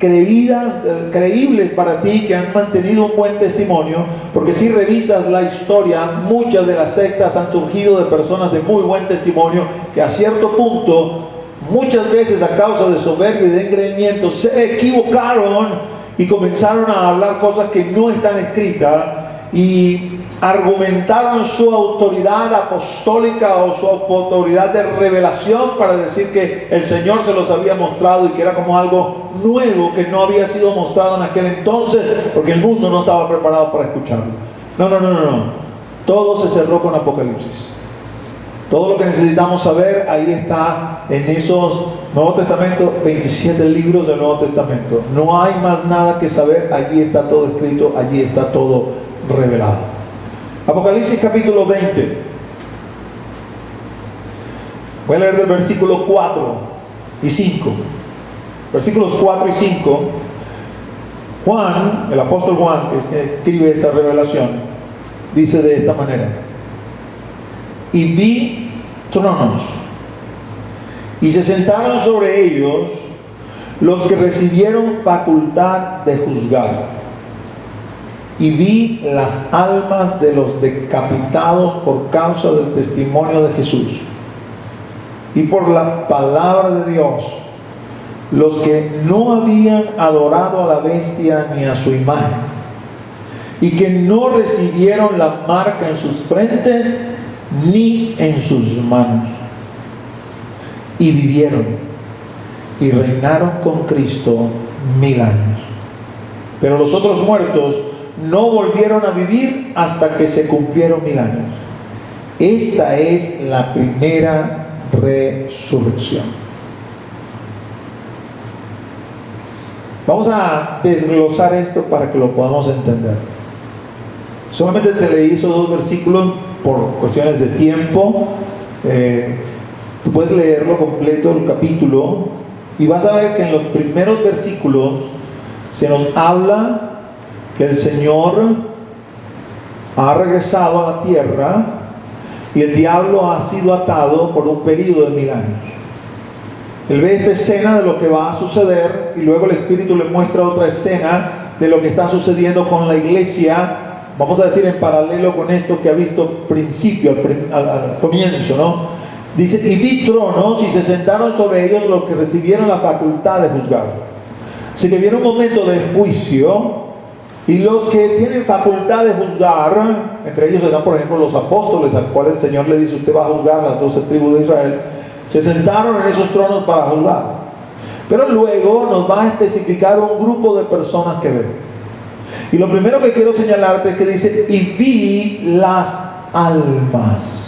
creíbles para ti, que han mantenido un buen testimonio. Porque si revisas la historia, muchas de las sectas han surgido de personas de muy buen testimonio, que a cierto punto, muchas veces a causa de soberbia y de engreimiento, se equivocaron y comenzaron a hablar cosas que no están escritas, y argumentaron su autoridad apostólica o su autoridad de revelación para decir que el Señor se los había mostrado y que era como algo nuevo que no había sido mostrado en aquel entonces, porque el mundo no estaba preparado para escucharlo. No. Todo se cerró con Apocalipsis. Todo lo que necesitamos saber ahí está en esos Nuevo Testamento, 27 libros del Nuevo Testamento. No hay más nada que saber, allí está todo escrito, allí está todo revelado. Apocalipsis capítulo 20. Voy a leer del versículo 4 y 5. Versículos 4 y 5. Juan, el apóstol Juan, que escribe esta revelación, dice de esta manera: y vi tronos, y se sentaron sobre ellos los que recibieron facultad de juzgar, y vi las almas de los decapitados por causa del testimonio de Jesús y por la palabra de Dios, los que no habían adorado a la bestia ni a su imagen, y que no recibieron la marca en sus frentes ni en sus manos, y vivieron y reinaron con Cristo 1000 años. Pero los otros muertos no volvieron a vivir hasta que se cumplieron 1000 años. Esta es la primera resurrección. Vamos a desglosar esto para que lo podamos entender. Solamente te leí esos dos versículos por cuestiones de tiempo. Tú puedes leerlo completo, el capítulo, y vas a ver que en los primeros versículos se nos habla que el Señor ha regresado a la tierra y el diablo ha sido atado por un periodo de 1000 años. Él ve esta escena de lo que va a suceder, y luego el Espíritu le muestra otra escena de lo que está sucediendo con la iglesia. Vamos a decir en paralelo con esto que ha visto principio, al comienzo, ¿no? Dice: y vi tronos, y se sentaron sobre ellos los que recibieron la facultad de juzgar. Así que viene un momento de juicio, y los que tienen facultad de juzgar, entre ellos están por ejemplo los apóstoles, al cual el Señor le dice: usted va a juzgar las 12 tribus de Israel, se sentaron en esos tronos para juzgar. Pero luego nos va a especificar un grupo de personas que ven. Y lo primero que quiero señalarte es que dice: y vi las almas.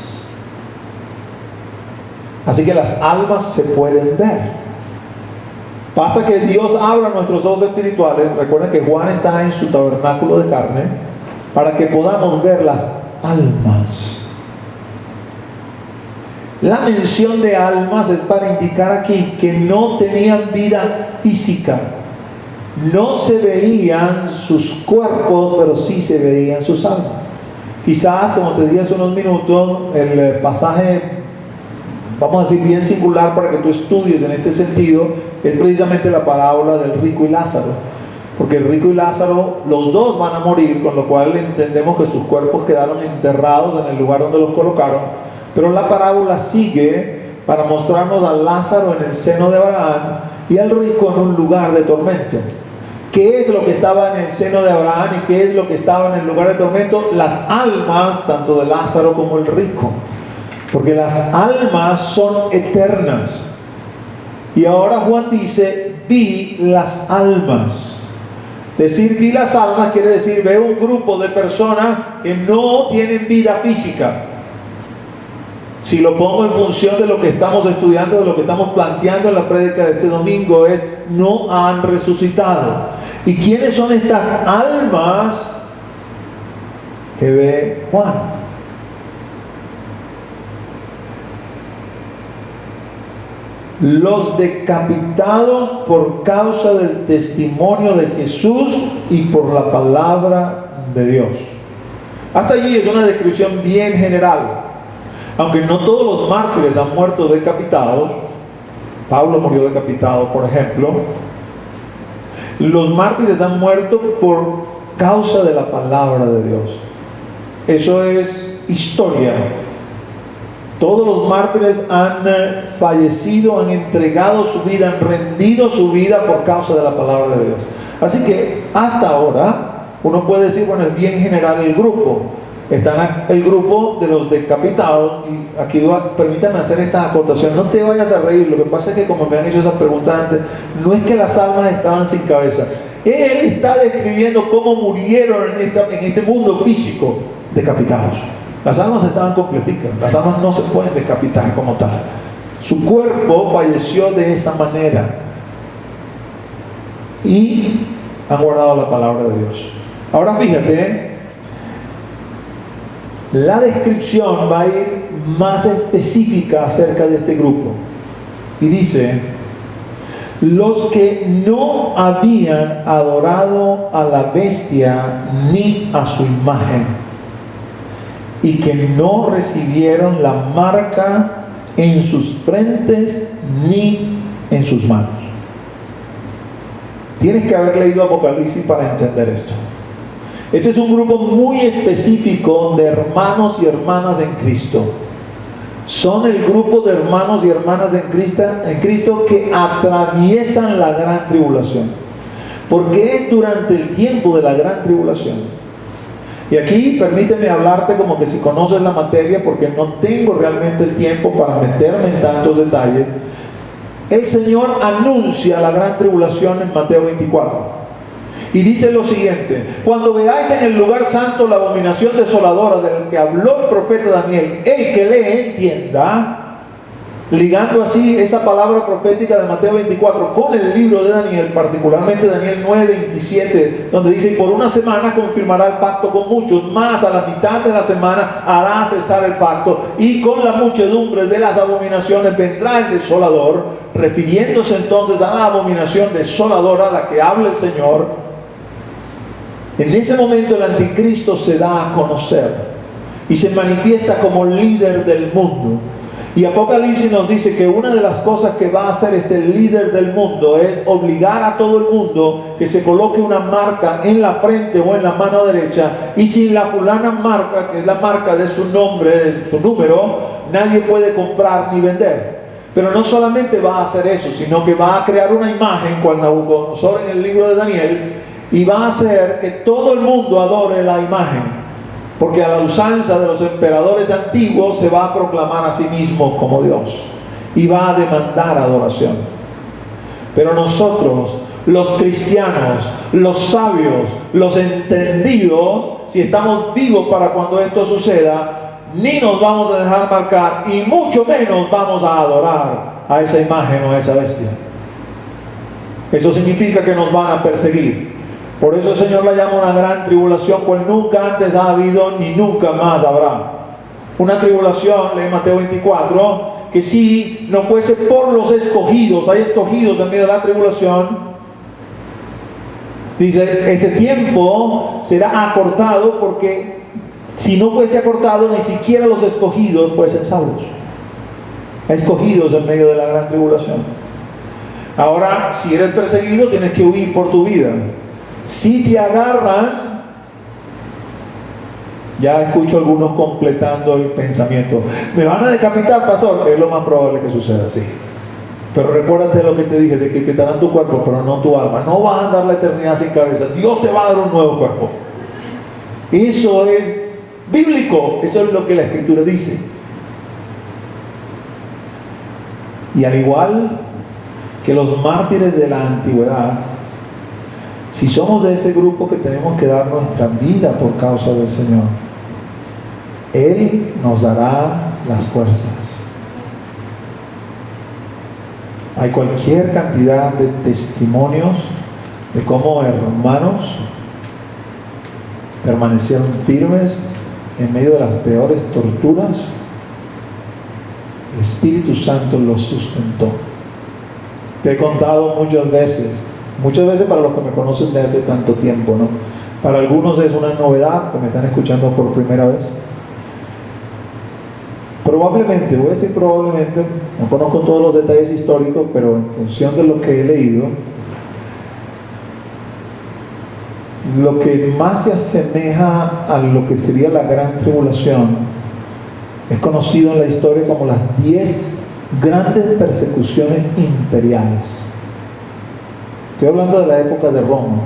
Así que las almas se pueden ver. Basta que Dios abra nuestros ojos espirituales. Recuerden que Juan está en su tabernáculo de carne para que podamos ver las almas. La mención de almas es para indicar aquí que no tenían vida física. No se veían sus cuerpos, pero sí se veían sus almas. Quizás, como te dije hace unos minutos, el pasaje, vamos a decir, bien singular para que tú estudies en este sentido, es precisamente la parábola del rico y Lázaro. Porque el rico y Lázaro, los dos van a morir, con lo cual entendemos que sus cuerpos quedaron enterrados en el lugar donde los colocaron. Pero la parábola sigue para mostrarnos a Lázaro en el seno de Abraham y al rico en un lugar de tormento. ¿Qué es lo que estaba en el seno de Abraham y qué es lo que estaba en el lugar de tormento? Las almas, tanto de Lázaro como el rico. Porque las almas son eternas. Y ahora Juan dice, vi las almas. Decir vi las almas quiere decir veo un grupo de personas que no tienen vida física. Si lo pongo en función de lo que estamos estudiando, de lo que estamos planteando en la prédica de este domingo, es no han resucitado. ¿Y quiénes son estas almas que ve Juan? Los decapitados por causa del testimonio de Jesús y por la palabra de Dios. Hasta allí es una descripción bien general. Aunque no todos los mártires han muerto decapitados, Pablo murió decapitado, por ejemplo, los mártires han muerto por causa de la palabra de Dios. Eso es historia. Todos los mártires han fallecido, han entregado su vida, han rendido su vida por causa de la palabra de Dios. Así que hasta ahora uno puede decir, bueno, es bien general el grupo. Está el grupo de los decapitados, y aquí permítame hacer esta acotación, no te vayas a reír, lo que pasa es que como me han hecho esa pregunta antes, no es que las almas estaban sin cabeza, él está describiendo cómo murieron en este mundo físico, decapitados. Las almas estaban completicas, las almas no se pueden decapitar como tal, su cuerpo falleció de esa manera, y han guardado la palabra de Dios. Ahora fíjate, la descripción va a ir más específica acerca de este grupo. Y dice, los que no habían adorado a la bestia ni a su imagen, y que no recibieron la marca en sus frentes ni en sus manos. Tienes que haber leído Apocalipsis para entender esto. Este es un grupo muy específico de hermanos y hermanas en Cristo. Son el grupo de hermanos y hermanas en Cristo que atraviesan la gran tribulación. Porque es durante el tiempo de la gran tribulación. Y aquí permíteme hablarte como que si conoces la materia, porque no tengo realmente el tiempo para meterme en tantos detalles. El Señor anuncia la gran tribulación en Mateo 24. Y dice lo siguiente: cuando veáis en el lugar santo la abominación desoladora del que habló el profeta Daniel, el que le entienda, ligando así esa palabra profética de Mateo 24 con el libro de Daniel, particularmente Daniel 9:27, donde dice: y por una semana confirmará el pacto con muchos, más a la mitad de la semana hará cesar el pacto, y con la muchedumbre de las abominaciones vendrá el desolador, refiriéndose entonces a la abominación desoladora a la que habla el Señor. En ese momento el anticristo se da a conocer y se manifiesta como líder del mundo. Y Apocalipsis nos dice que una de las cosas que va a hacer este líder del mundo es obligar a todo el mundo que se coloque una marca en la frente o en la mano derecha, y sin la fulana marca, que es la marca de su nombre, de su número, nadie puede comprar ni vender. Pero no solamente va a hacer eso, sino que va a crear una imagen, cual Nabucodonosor en el libro de Daniel, y va a hacer que todo el mundo adore la imagen, porque a la usanza de los emperadores antiguos se va a proclamar a sí mismo como Dios y va a demandar adoración. Pero nosotros, los cristianos, los sabios, los entendidos, si estamos vivos para cuando esto suceda, ni nos vamos a dejar marcar, y mucho menos vamos a adorar a esa imagen o a esa bestia. Eso significa que nos van a perseguir. Por eso el Señor la llama una gran tribulación, cual nunca antes ha habido ni nunca más habrá. Una tribulación, lee Mateo 24, que si no fuese por los escogidos, hay escogidos en medio de la tribulación, dice, ese tiempo será acortado, porque si no fuese acortado, ni siquiera los escogidos fuesen salvos. Escogidos en medio de la gran tribulación. Ahora, si eres perseguido, tienes que huir por tu vida. Si te agarran, ya escucho algunos completando el pensamiento, me van a decapitar, pastor. Es lo más probable que suceda así. Pero recuérdate lo que te dije, de que quitarán tu cuerpo, pero no tu alma. No vas a andar la eternidad sin cabeza. Dios te va a dar un nuevo cuerpo. Eso es bíblico. Eso es lo que la Escritura dice. Y al igual que los mártires de la antigüedad, si somos de ese grupo que tenemos que dar nuestra vida por causa del Señor, Él nos dará las fuerzas. Hay cualquier cantidad de testimonios de cómo hermanos permanecieron firmes en medio de las peores torturas. El Espíritu Santo los sustentó. Te he contado muchas veces para los que me conocen de hace tanto tiempo, ¿no? Para algunos es una novedad que me están escuchando por primera vez. Probablemente, voy a decir probablemente, no conozco todos los detalles históricos, pero en función de lo que he leído, lo que más se asemeja a lo que sería la gran tribulación es conocido en la historia como las 10 grandes persecuciones imperiales. Estoy hablando de la época de Roma.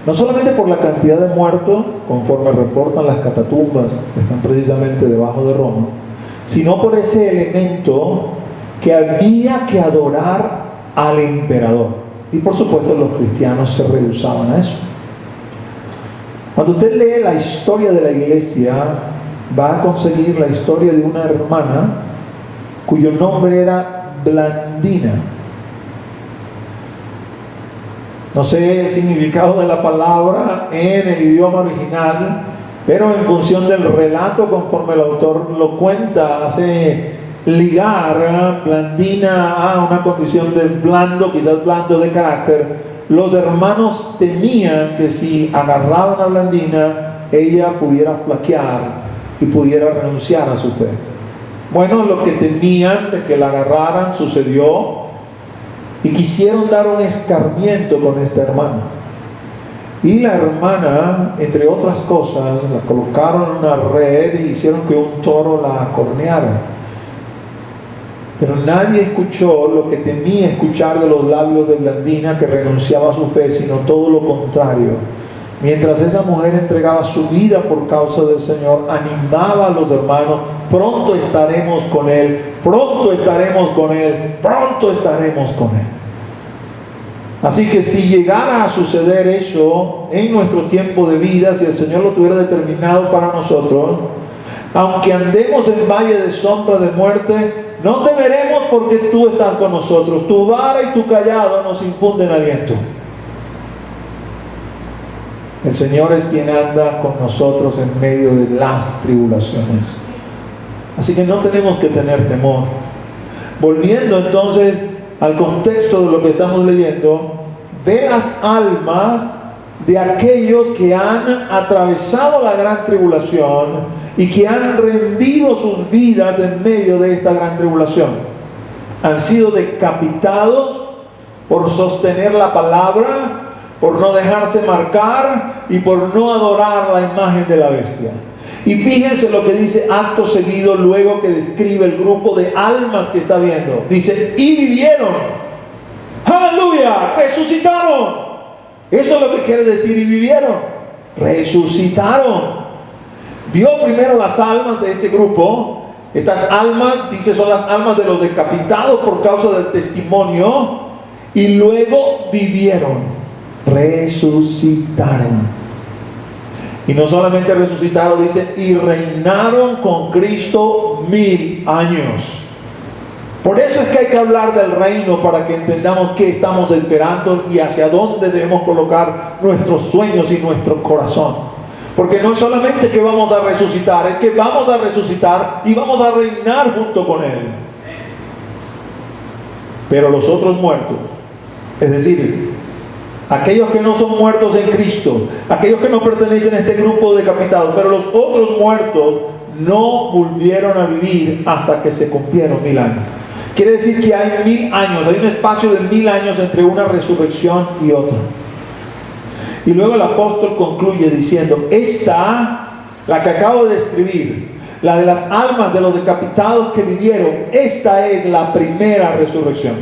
No solamente por la cantidad de muertos, conforme reportan las catatumbas que están precisamente debajo de Roma, sino por ese elemento que había que adorar al emperador. Y por supuesto los cristianos se rehusaban a eso. Cuando usted lee la historia de la iglesia, va a conseguir la historia de una hermana cuyo nombre era Blandina. No sé el significado de la palabra en el idioma original, pero en función del relato, conforme el autor lo cuenta, hace ligar Blandina a una condición de blando, quizás blando de carácter. Los hermanos temían que si agarraban a Blandina, ella pudiera flaquear y pudiera renunciar a su fe. Bueno, lo que temían de que la agarraran sucedió, y quisieron dar un escarmiento con esta hermana. Y la hermana, entre otras cosas, la colocaron en una red y hicieron que un toro la corneara. Pero nadie escuchó lo que temía escuchar de los labios de Blandina, que renunciaba a su fe, sino todo lo contrario. Mientras esa mujer entregaba su vida por causa del Señor, animaba a los hermanos: pronto estaremos con Él, pronto estaremos con Él, pronto estaremos con Él. Así que si llegara a suceder eso en nuestro tiempo de vida, si el Señor lo tuviera determinado para nosotros, aunque andemos en valle de sombra de muerte, no temeremos, porque tú estás con nosotros. Tu vara y tu cayado nos infunden aliento. El Señor es quien anda con nosotros en medio de las tribulaciones. Así que no tenemos que tener temor. Volviendo entonces al contexto de lo que estamos leyendo, ve las almas de aquellos que han atravesado la gran tribulación y que han rendido sus vidas en medio de esta gran tribulación. Han sido decapitados por sostener la palabra, por no dejarse marcar y por no adorar la imagen de la bestia. Y fíjense lo que dice acto seguido, luego que describe el grupo de almas que está viendo. Dice: y vivieron. ¡Aleluya! Resucitaron. Eso es lo que quiere decir: y vivieron. Resucitaron. Vio primero las almas de este grupo. Estas almas, dice, son las almas de los decapitados por causa del testimonio. Y luego vivieron. Resucitaron. Y no solamente resucitaron, dice, y reinaron con Cristo 1000 años. Por eso es que hay que hablar del reino, para que entendamos qué estamos esperando y hacia dónde debemos colocar nuestros sueños y nuestro corazón. Porque no es solamente que vamos a resucitar, es que vamos a resucitar y vamos a reinar junto con Él. Pero los otros muertos, es decir, aquellos que no son muertos en Cristo, aquellos que no pertenecen a este grupo decapitados, pero los otros muertos no volvieron a vivir hasta que se cumplieron 1000 años. Quiere decir que hay 1000 años, hay un espacio de 1000 años entre una resurrección y otra. Y luego el apóstol concluye diciendo: esta, la que acabo de escribir, la de las almas de los decapitados que vivieron, esta es la primera resurrección.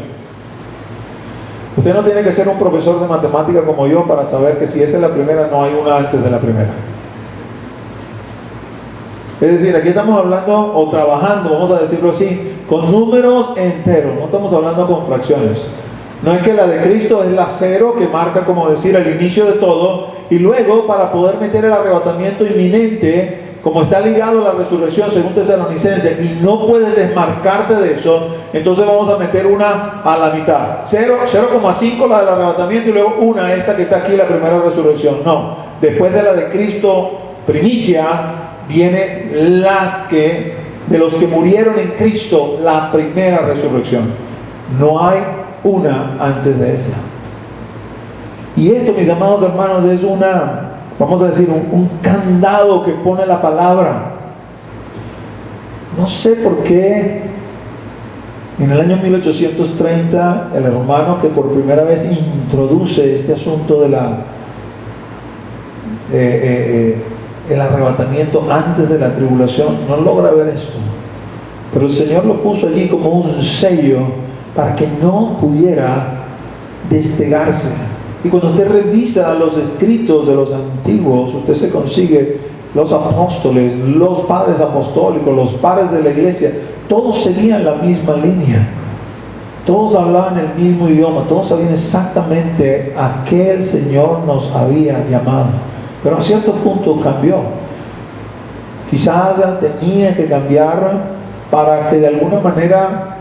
Usted no tiene que ser un profesor de matemática como yo para saber que si esa es la primera, no hay una antes de la primera. Es decir, aquí estamos hablando o trabajando, vamos a decirlo así, con números enteros, no estamos hablando con fracciones. No es que la de Cristo es la cero que marca, como decir, el inicio de todo, y luego para poder meter el arrebatamiento inminente, como está ligado a la resurrección según Tesalonicenses, y no puedes desmarcarte de eso, entonces vamos a meter una a la mitad. 0,5 la del arrebatamiento y luego una esta que está aquí, la primera resurrección. No, después de la de Cristo primicia, viene las que, de los que murieron en Cristo, la primera resurrección. No hay una antes de esa. Y esto, mis amados hermanos, es vamos a decir, un candado que pone la palabra. No sé por qué en el año 1830 el hermano que por primera vez introduce este asunto de el arrebatamiento antes de la tribulación no logra ver esto, pero el Señor lo puso allí como un sello para que no pudiera despegarse. Y cuando usted revisa los escritos de los antiguos, usted se consigue los apóstoles, los padres apostólicos, los padres de la iglesia, todos seguían la misma línea, todos hablaban el mismo idioma, todos sabían exactamente a qué el Señor nos había llamado. Pero a cierto punto cambió. Quizás tenía que cambiar para que de alguna manera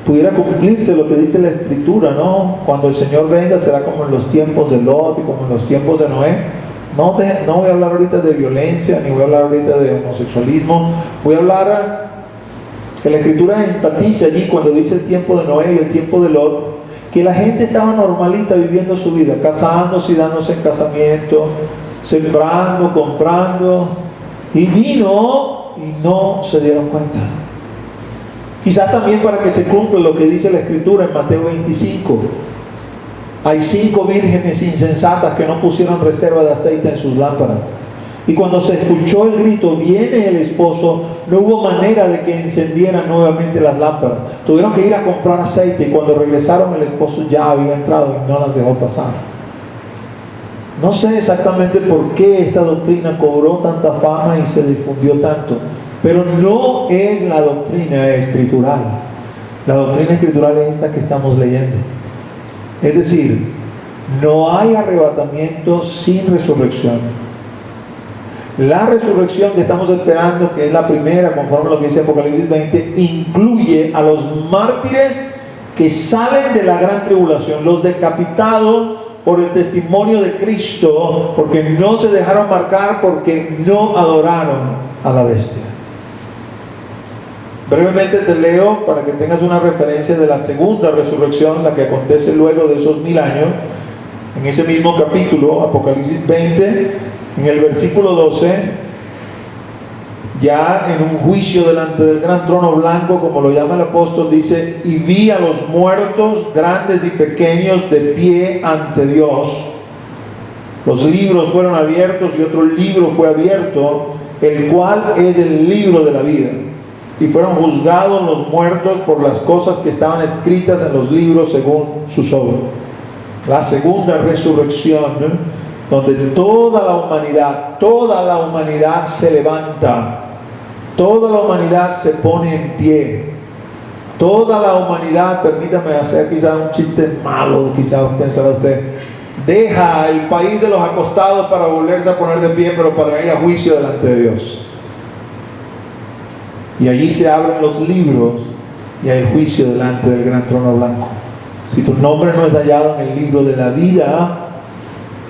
pudiera cumplirse lo que dice la Escritura, ¿no? Cuando el Señor venga será como en los tiempos de Lot y como en los tiempos de Noé. No voy a hablar ahorita de violencia, ni voy a hablar ahorita de homosexualismo. Voy a hablar que la Escritura enfatiza allí cuando dice el tiempo de Noé y el tiempo de Lot, que la gente estaba normalita viviendo su vida, casándose y dándose en casamiento, sembrando, comprando, y vino y no se dieron cuenta. Quizás también para que se cumpla lo que dice la Escritura en Mateo 25. Hay 5 vírgenes insensatas que no pusieron reserva de aceite en sus lámparas. Y cuando se escuchó el grito, viene el esposo, no hubo manera de que encendieran nuevamente las lámparas. Tuvieron que ir a comprar aceite y cuando regresaron el esposo ya había entrado y no las dejó pasar. No sé exactamente por qué esta doctrina cobró tanta fama y se difundió tanto. Pero no es la doctrina escritural. La doctrina escritural es esta que estamos leyendo. Es decir, no hay arrebatamiento sin resurrección. La resurrección que estamos esperando, que es la primera, conforme a lo que dice Apocalipsis 20, incluye a los mártires que salen de la gran tribulación, los decapitados por el testimonio de Cristo, porque no se dejaron marcar, porque no adoraron a la bestia. Brevemente te leo para que tengas una referencia de la segunda resurrección, la que acontece luego de esos 1000 años. En ese mismo capítulo, Apocalipsis 20, en el versículo 12, ya en un juicio delante del gran trono blanco, como lo llama el apóstol, dice: y vi a los muertos, grandes y pequeños, de pie ante Dios. Los libros fueron abiertos y otro libro fue abierto, el cual es el libro de la vida. Y fueron juzgados los muertos por las cosas que estaban escritas en los libros según sus obras. La segunda resurrección, donde toda la humanidad se levanta, toda la humanidad se pone en pie, toda la humanidad, permítame hacer quizás un chiste malo, quizás pensará usted, deja el país de los acostados para volverse a poner de pie, pero para ir a juicio delante de Dios. Y allí se abren los libros y hay juicio delante del gran trono blanco. Si tu nombre no es hallado en el libro de la vida,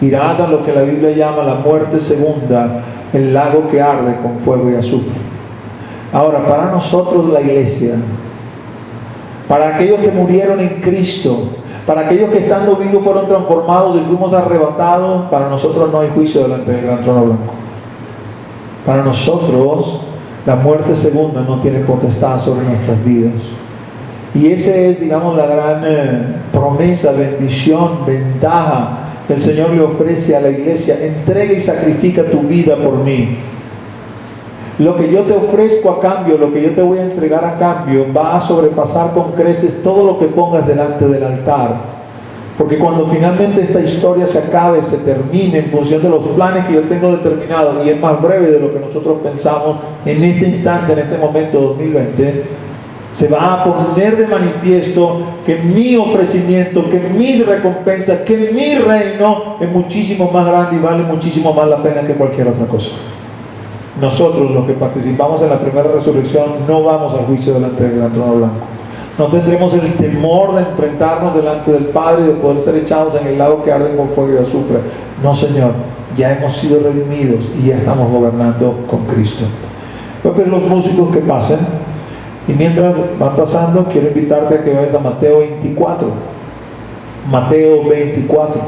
irás a lo que la Biblia llama la muerte segunda, el lago que arde con fuego y azufre. Ahora, para nosotros la iglesia, para aquellos que murieron en Cristo, para aquellos que estando vivos fueron transformados y fuimos arrebatados, para nosotros no hay juicio delante del gran trono blanco. Para nosotros la muerte segunda no tiene potestad sobre nuestras vidas. Y esa es, digamos, la gran promesa, bendición, ventaja que el Señor le ofrece a la iglesia. Entrega y sacrifica tu vida por mí. Lo que yo te ofrezco a cambio, lo que yo te voy a entregar a cambio, va a sobrepasar con creces todo lo que pongas delante del altar. Porque cuando finalmente esta historia se acabe, se termine en función de los planes que yo tengo determinados, y es más breve de lo que nosotros pensamos en este instante, en este momento 2020, se va a poner de manifiesto que mi ofrecimiento, que mis recompensas, que mi reino es muchísimo más grande y vale muchísimo más la pena que cualquier otra cosa. Nosotros, los que participamos en la primera resurrección, no vamos al juicio delante del gran trono blanco. No tendremos el temor de enfrentarnos delante del Padre y de poder ser echados en el lago que arde con fuego y azufre. No, Señor, ya hemos sido redimidos y ya estamos gobernando con Cristo. Voy a pedir a los músicos que pasen, y mientras van pasando, quiero invitarte a que vayas a Mateo 24. Mateo 24.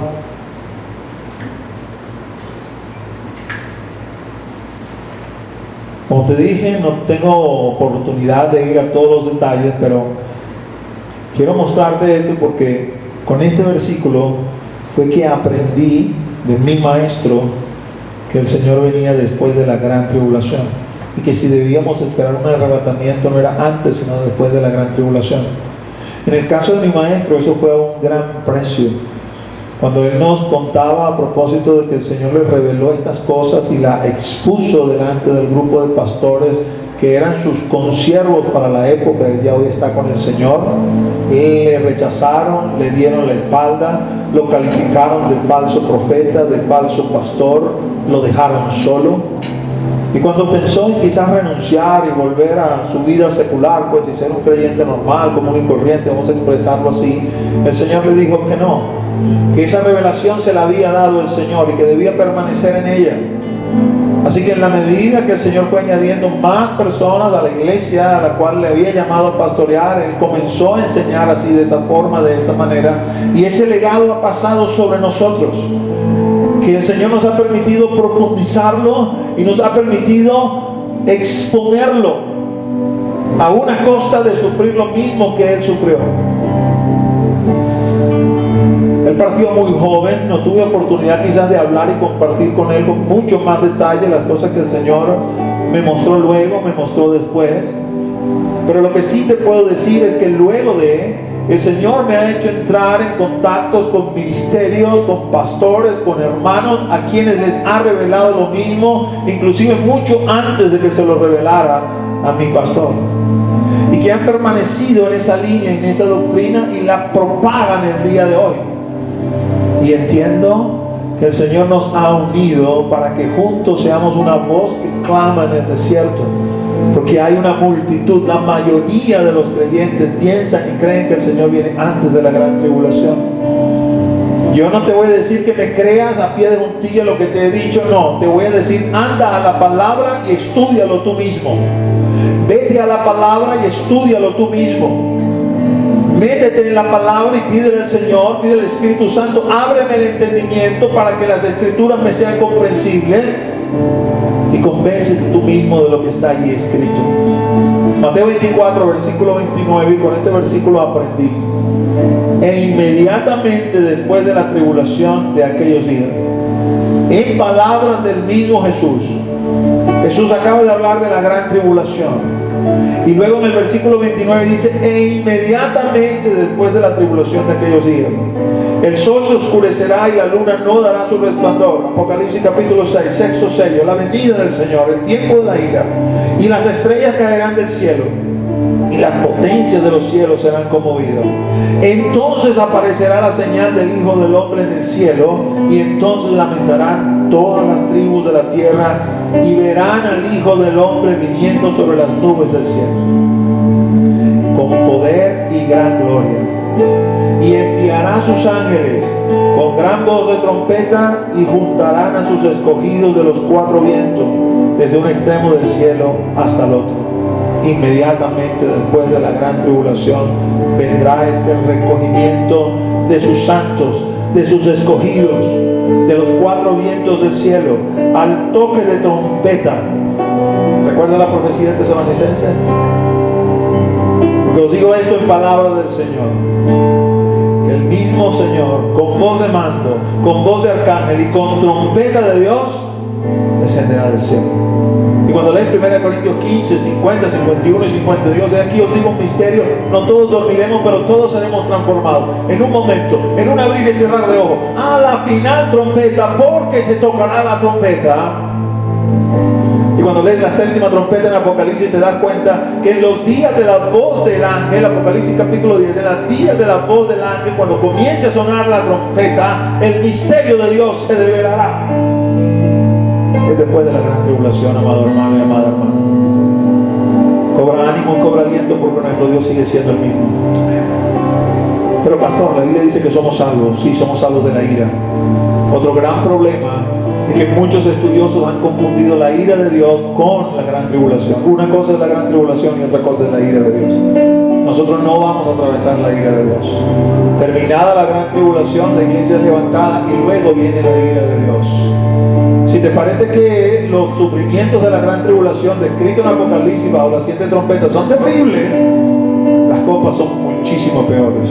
Como te dije, no tengo oportunidad de ir a todos los detalles, pero quiero mostrarte esto porque con este versículo fue que aprendí de mi maestro que el Señor venía después de la gran tribulación, y que si debíamos esperar un arrebatamiento no era antes sino después de la gran tribulación. En el caso de mi maestro, eso fue a un gran precio. Cuando él nos contaba a propósito de que el Señor le reveló estas cosas y la expuso delante del grupo de pastores que eran sus consiervos para la época, él ya hoy está con el Señor, le rechazaron, le dieron la espalda, lo calificaron de falso profeta, de falso pastor, lo dejaron solo. Y cuando pensó en quizás renunciar y volver a su vida secular, pues, y ser un creyente normal, común y corriente, vamos a expresarlo así, el Señor le dijo que no, que esa revelación se la había dado el Señor y que debía permanecer en ella. Así que en la medida que el Señor fue añadiendo más personas a la iglesia a la cual le había llamado a pastorear, él comenzó a enseñar así, de esa forma, de esa manera, y ese legado ha pasado sobre nosotros, que el Señor nos ha permitido profundizarlo y nos ha permitido exponerlo, a una costa de sufrir lo mismo que él sufrió. Él partió muy joven, no tuve oportunidad quizás de hablar y compartir con él con mucho más detalle las cosas que el Señor me mostró luego, me mostró después. Pero lo que sí te puedo decir es que luego el Señor me ha hecho entrar en contactos con ministerios, con pastores, con hermanos a quienes les ha revelado lo mismo, inclusive mucho antes de que se lo revelara a mi pastor, y que han permanecido en esa línea, en esa doctrina, y la propagan el día de hoy. Y entiendo que el Señor nos ha unido para que juntos seamos una voz que clama en el desierto, porque hay una multitud, la mayoría de los creyentes piensan y creen que el Señor viene antes de la gran tribulación. Yo no te voy a decir que me creas a pie de juntilla lo que te he dicho, no, te voy a decir, anda a la palabra y estúdialo tú mismo. Vete a la palabra y estúdialo tú mismo. Métete en la palabra y pídele al Señor, pídele al Espíritu Santo, ábreme el entendimiento para que las escrituras me sean comprensibles, y convéncete tú mismo de lo que está allí escrito. Mateo 24, versículo 29, y con este versículo aprendí: e inmediatamente después de la tribulación de aquellos días, en palabras del mismo Jesús acaba de hablar de la gran tribulación, y luego en el versículo 29 dice: e inmediatamente después de la tribulación de aquellos días, el sol se oscurecerá y la luna no dará su resplandor. Apocalipsis capítulo 6, sexto sello, la venida del Señor, el tiempo de la ira, y las estrellas caerán del cielo, y las potencias de los cielos serán conmovidas. Entonces aparecerá la señal del Hijo del Hombre en el cielo, y entonces lamentarán todas las tribus de la tierra, y verán al Hijo del Hombre viniendo sobre las nubes del cielo con poder y gran gloria. Y enviará a sus ángeles con gran voz de trompeta y juntarán a sus escogidos de los cuatro vientos, desde un extremo del cielo hasta el otro. Inmediatamente después de la gran tribulación vendrá este recogimiento de sus santos, de sus escogidos, de los cuatro vientos del cielo, al toque de trompeta. ¿Recuerda la profecía de Tesalonicenses? Porque os digo esto en palabra del Señor, que el mismo Señor, con voz de mando, con voz de arcángel y con trompeta de Dios, descenderá del cielo. Y cuando leen 1 Corintios 15, 50, 51 y 52, aquí os digo un misterio: no todos dormiremos, pero todos seremos transformados en un momento, en un abrir y cerrar de ojos, a la final trompeta, porque se tocará la trompeta. Y cuando lees la séptima trompeta en Apocalipsis, te das cuenta que en los días de la voz del ángel, Apocalipsis capítulo 10, en los días de la voz del ángel, cuando comience a sonar la trompeta, el misterio de Dios se develará. Es después de la gran tribulación, amado hermano y amada hermana. Cobra ánimo, cobra aliento, porque nuestro Dios sigue siendo el mismo. Pero pastor, la Biblia dice que somos salvos. Sí, somos salvos de la ira. Otro gran problema es que muchos estudiosos han confundido la ira de Dios con la gran tribulación. Una cosa es la gran tribulación y otra cosa es la ira de Dios. Nosotros no vamos a atravesar la ira de Dios. Terminada la gran tribulación, la iglesia es levantada y luego viene la ira de Dios. Si te parece que los sufrimientos de la gran tribulación descritos en Apocalipsis bajo las 7 trompetas son terribles, las copas son muchísimo peores.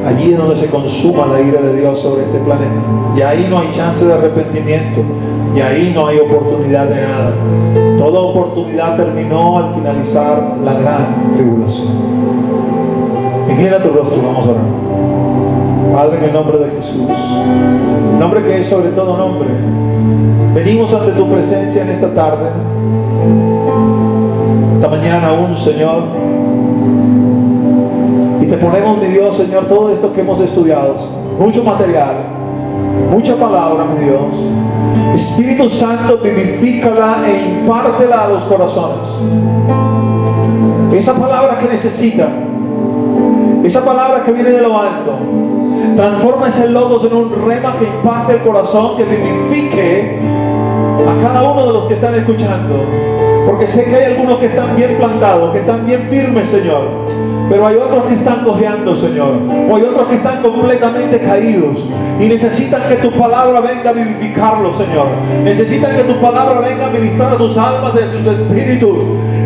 Allí es donde se consuma la ira de Dios sobre este planeta, y ahí no hay chance de arrepentimiento, y ahí no hay oportunidad de nada. Toda oportunidad terminó al finalizar la gran tribulación. Inclina tu rostro y vamos a orar. Padre, en el nombre de Jesús, nombre que es sobre todo nombre, venimos ante tu presencia en esta tarde, esta mañana aún, Señor, y te ponemos, mi Dios, Señor, todo esto que hemos estudiado, mucho material, mucha palabra, mi Dios. Espíritu Santo, vivifícala e impártela a los corazones. Esa palabra que necesita, esa palabra que viene de lo alto, transforma ese logos en un rema que impacte el corazón, que vivifique a cada uno de los que están escuchando. Porque sé que hay algunos que están bien plantados, que están bien firmes, Señor, pero hay otros que están cojeando, Señor, o hay otros que están completamente caídos y necesitan que tu palabra venga a vivificarlos, Señor. Necesitan que tu palabra venga a ministrar a sus almas y a sus espíritus.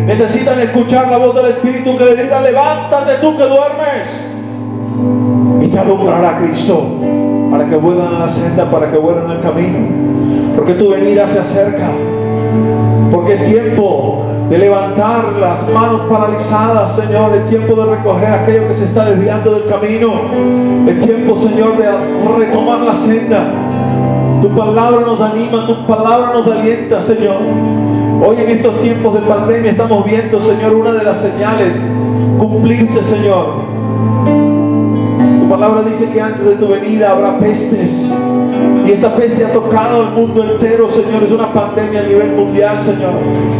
Necesitan escuchar la voz del Espíritu que le diga: levántate tú que duermes, y te alumbrará Cristo, para que vuelvan a la senda, para que vuelvan al camino. Porque tu venida se acerca, porque es tiempo de levantar las manos paralizadas, Señor. Es tiempo de recoger aquello que se está desviando del camino. Es tiempo, Señor, de retomar la senda. Tu palabra nos anima, tu palabra nos alienta, Señor. Hoy en estos tiempos de pandemia estamos viendo, Señor, una de las señales cumplirse, Señor. Tu palabra dice que antes de tu venida habrá pestes, y esta peste ha tocado al mundo entero, Señor. Es una pandemia a nivel mundial, Señor.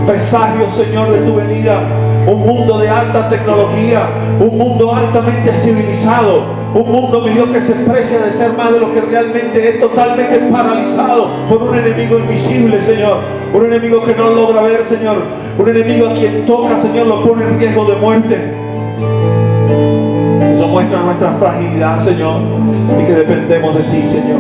Presagios, Señor, de tu venida. Un mundo de alta tecnología, un mundo altamente civilizado, un mundo, mi Dios, que se precia de ser más de lo que realmente es, totalmente paralizado por un enemigo invisible, Señor. Un enemigo que no logra ver, Señor. Un enemigo a quien toca, Señor, lo pone en riesgo de muerte. Eso muestra nuestra fragilidad, Señor, y que dependemos de ti, Señor.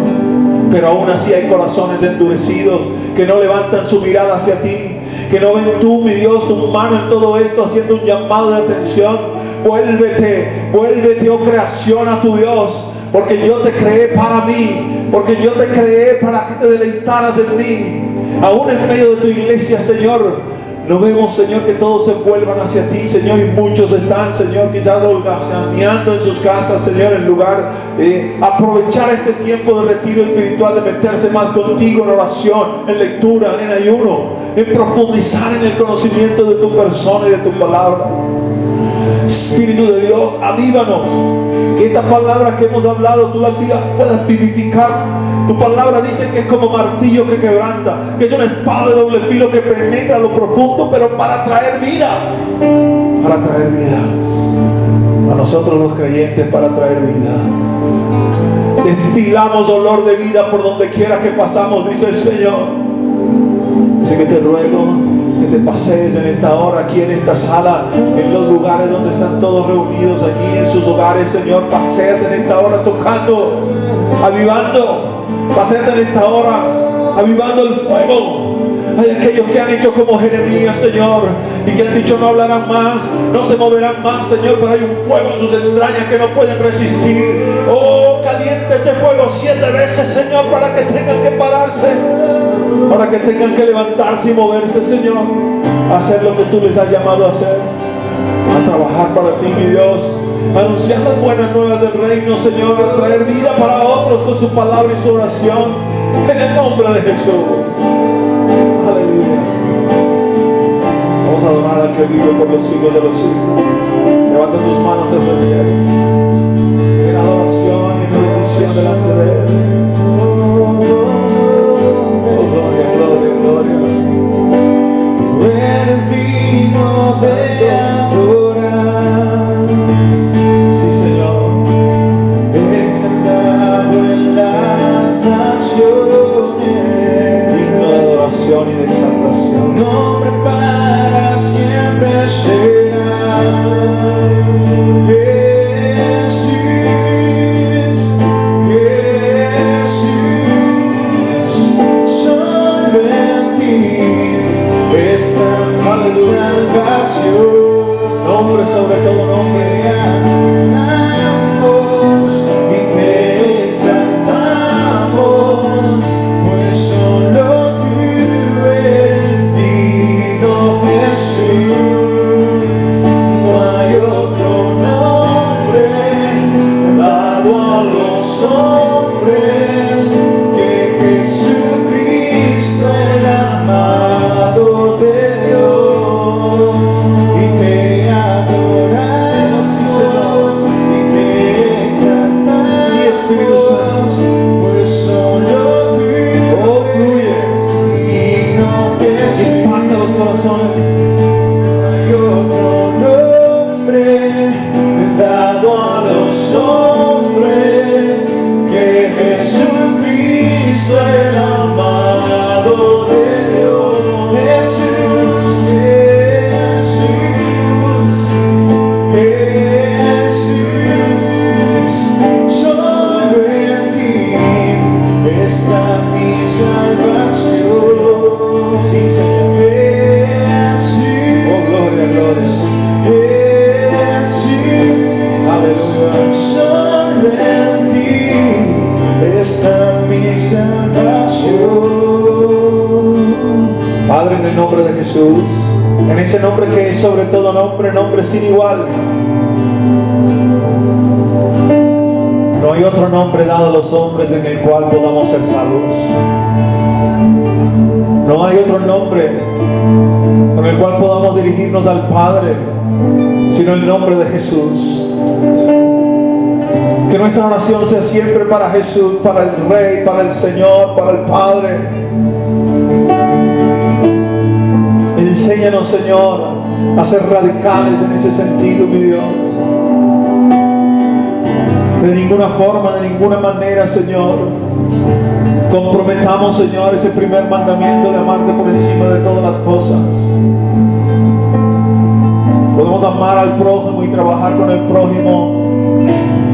Pero aún así hay corazones endurecidos que no levantan su mirada hacia ti, que no ven tú, mi Dios, tu mano en todo esto, haciendo un llamado de atención. Vuélvete, vuélvete, oh creación, a tu Dios, porque yo te creé para mí, porque yo te creé para que te deleitaras en mí. Aún en medio de tu iglesia, Señor, no vemos, Señor, que todos se vuelvan hacia ti, Señor, y muchos están, Señor, quizás holgazaneando en sus casas, Señor, en lugar de aprovechar este tiempo de retiro espiritual, de meterse más contigo en oración, en lectura, en ayuno, en profundizar en el conocimiento de tu persona y de tu palabra. Espíritu de Dios, avívanos, que esta palabra que hemos hablado tú la puedas vivificar. Tu palabra dice que es como martillo que quebranta, que es una espada de doble filo que penetra lo profundo, pero para traer vida para traer vida. A nosotros los creyentes para traer vida. Destilamos olor de vida por donde quiera que pasamos, dice el Señor. Así que te ruego que te pasees en esta hora, aquí en esta sala, en los lugares donde están todos reunidos, allí en sus hogares, Señor. Paséate en esta hora tocando, avivando. Paséate en esta hora avivando el fuego. Hay aquellos que han hecho como Jeremías, Señor, y que han dicho no hablarán más, no se moverán más, Señor, pero hay un fuego en sus entrañas que no pueden resistir. Oh, caliente este fuego 7 veces, Señor, para que tengan que pararse, para que tengan que levantarse y moverse, Señor, a hacer lo que tú les has llamado a hacer, a trabajar para ti, mi Dios, a anunciar las buenas nuevas del reino, Señor, a traer vida para otros con su palabra y su oración, en el nombre de Jesús. Aleluya. Vamos a adorar al que vive por los siglos de los siglos. Levanta tus manos hacia el cielo en adoración y en bendición delante de Él. Oh, gloria, gloria, gloria. Tú eres digno de adorar. Sí, Señor. Exaltado en las naciones, Digno de adoración y de exaltación. tu nombre para siempre será. Jesús, Jesús, solo en ti está mi salvación. Nombre sobre todo nombre. Amamos y te exaltamos, pues solo tú eres digno, Jesús. No hay otro nombre dado a los hombres que Jesucristo, el amado de Dios. Y te adoramos, Sí, Señor. y te exaltamos, Sí, Espíritu Santo. pues solo tú Oh, fluye. eres digno, Jesús. Impacta los corazones. No hay otro nombre dado a los hombres que Jesucristo, el amado de Dios. Jesús, Jesús, solo en ti está mi salvación. Sí, Señor. Jesús, Oh, gloria, gloria. Jesús, Aleluya. solo en ti está mi salvación. Padre, en el nombre de Jesús, en ese nombre que es sobre todo nombre, nombre sin igual. No hay otro nombre dado a los hombres en el cual podamos ser salvos. No hay otro nombre con el cual podamos dirigirnos al Padre, sino el nombre de Jesús. Que nuestra oración sea siempre para Jesús, para el Rey, para el Señor, para el Padre. Enséñanos, Señor, a ser radicales en ese sentido, mi Dios. Que de ninguna forma, de ninguna manera, Señor, comprometamos, Señor, ese primer mandamiento de amarte por encima de todas las cosas. Podemos amar al prójimo y trabajar con el prójimo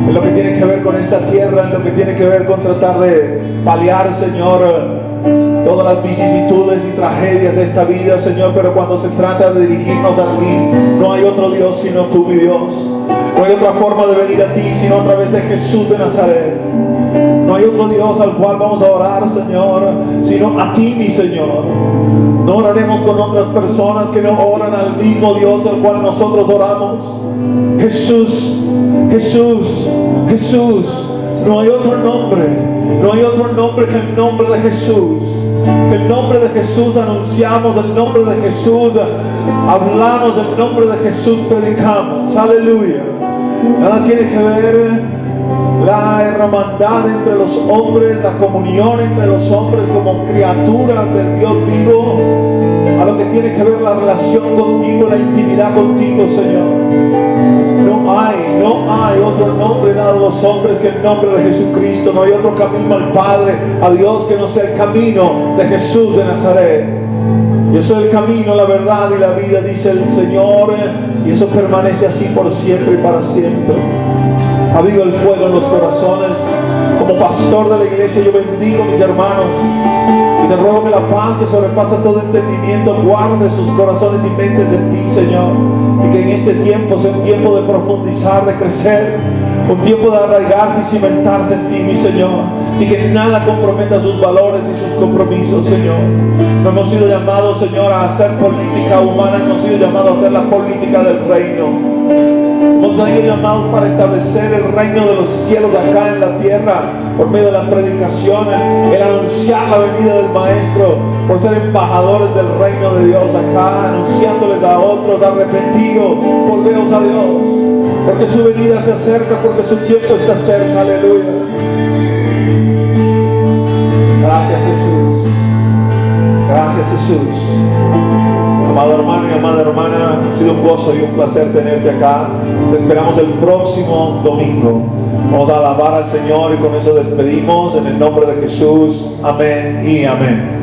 en lo que tiene que ver con esta tierra, en lo que tiene que ver con tratar de paliar, Señor, todas las vicisitudes y tragedias de esta vida, Señor. Pero cuando se trata de dirigirnos a ti, no hay otro Dios sino tú, mi Dios. No hay otra forma de venir a ti sino a través de Jesús de Nazaret. No hay otro Dios al cual vamos a orar, Señor, sino a ti, mi Señor. No oraremos con otras personas que no oran al mismo Dios al cual nosotros oramos. Jesús, Jesús, Jesús. No hay otro nombre, no hay otro nombre que el nombre de Jesús. Que el nombre de Jesús anunciamos, el nombre de Jesús hablamos, el nombre de Jesús predicamos. Aleluya. Nada tiene que ver la hermandad entre los hombres, la comunión entre los hombres como criaturas del Dios vivo, a lo que tiene que ver la relación contigo, la intimidad contigo, Señor. No hay otro nombre dado a los hombres que el nombre de Jesucristo. No hay otro camino al Padre, a Dios, que no sea el camino de Jesús de Nazaret. Yo soy el camino, la verdad y la vida, dice el Señor, y eso permanece así por siempre y para siempre. Aviva el fuego en los corazones. Como pastor de la iglesia, yo bendigo a mis hermanos y te ruego que la paz que sobrepasa todo entendimiento guarde sus corazones y mentes en ti, Señor, y que en este tiempo sea un tiempo de profundizar, de crecer, un tiempo de arraigarse y cimentarse en ti, mi Señor, y que nada comprometa sus valores y sus compromisos, Señor. No hemos sido llamados, Señor, a hacer política humana, hemos sido llamados a hacer la política del reino. Hemos sido llamados para establecer el reino de los cielos acá en la tierra por medio de la predicación, el anunciar la venida del Maestro, por ser embajadores del reino de Dios acá, anunciándoles a otros: arrepentidos, volveos a Dios, porque su venida se acerca, porque su tiempo está cerca. Aleluya. Gracias, Jesús. Gracias, Jesús. Amado hermano y amada hermana, ha sido un gozo y un placer tenerte acá. Te esperamos el próximo domingo. Vamos a alabar al Señor y con eso despedimos en el nombre de Jesús. Amén y amén.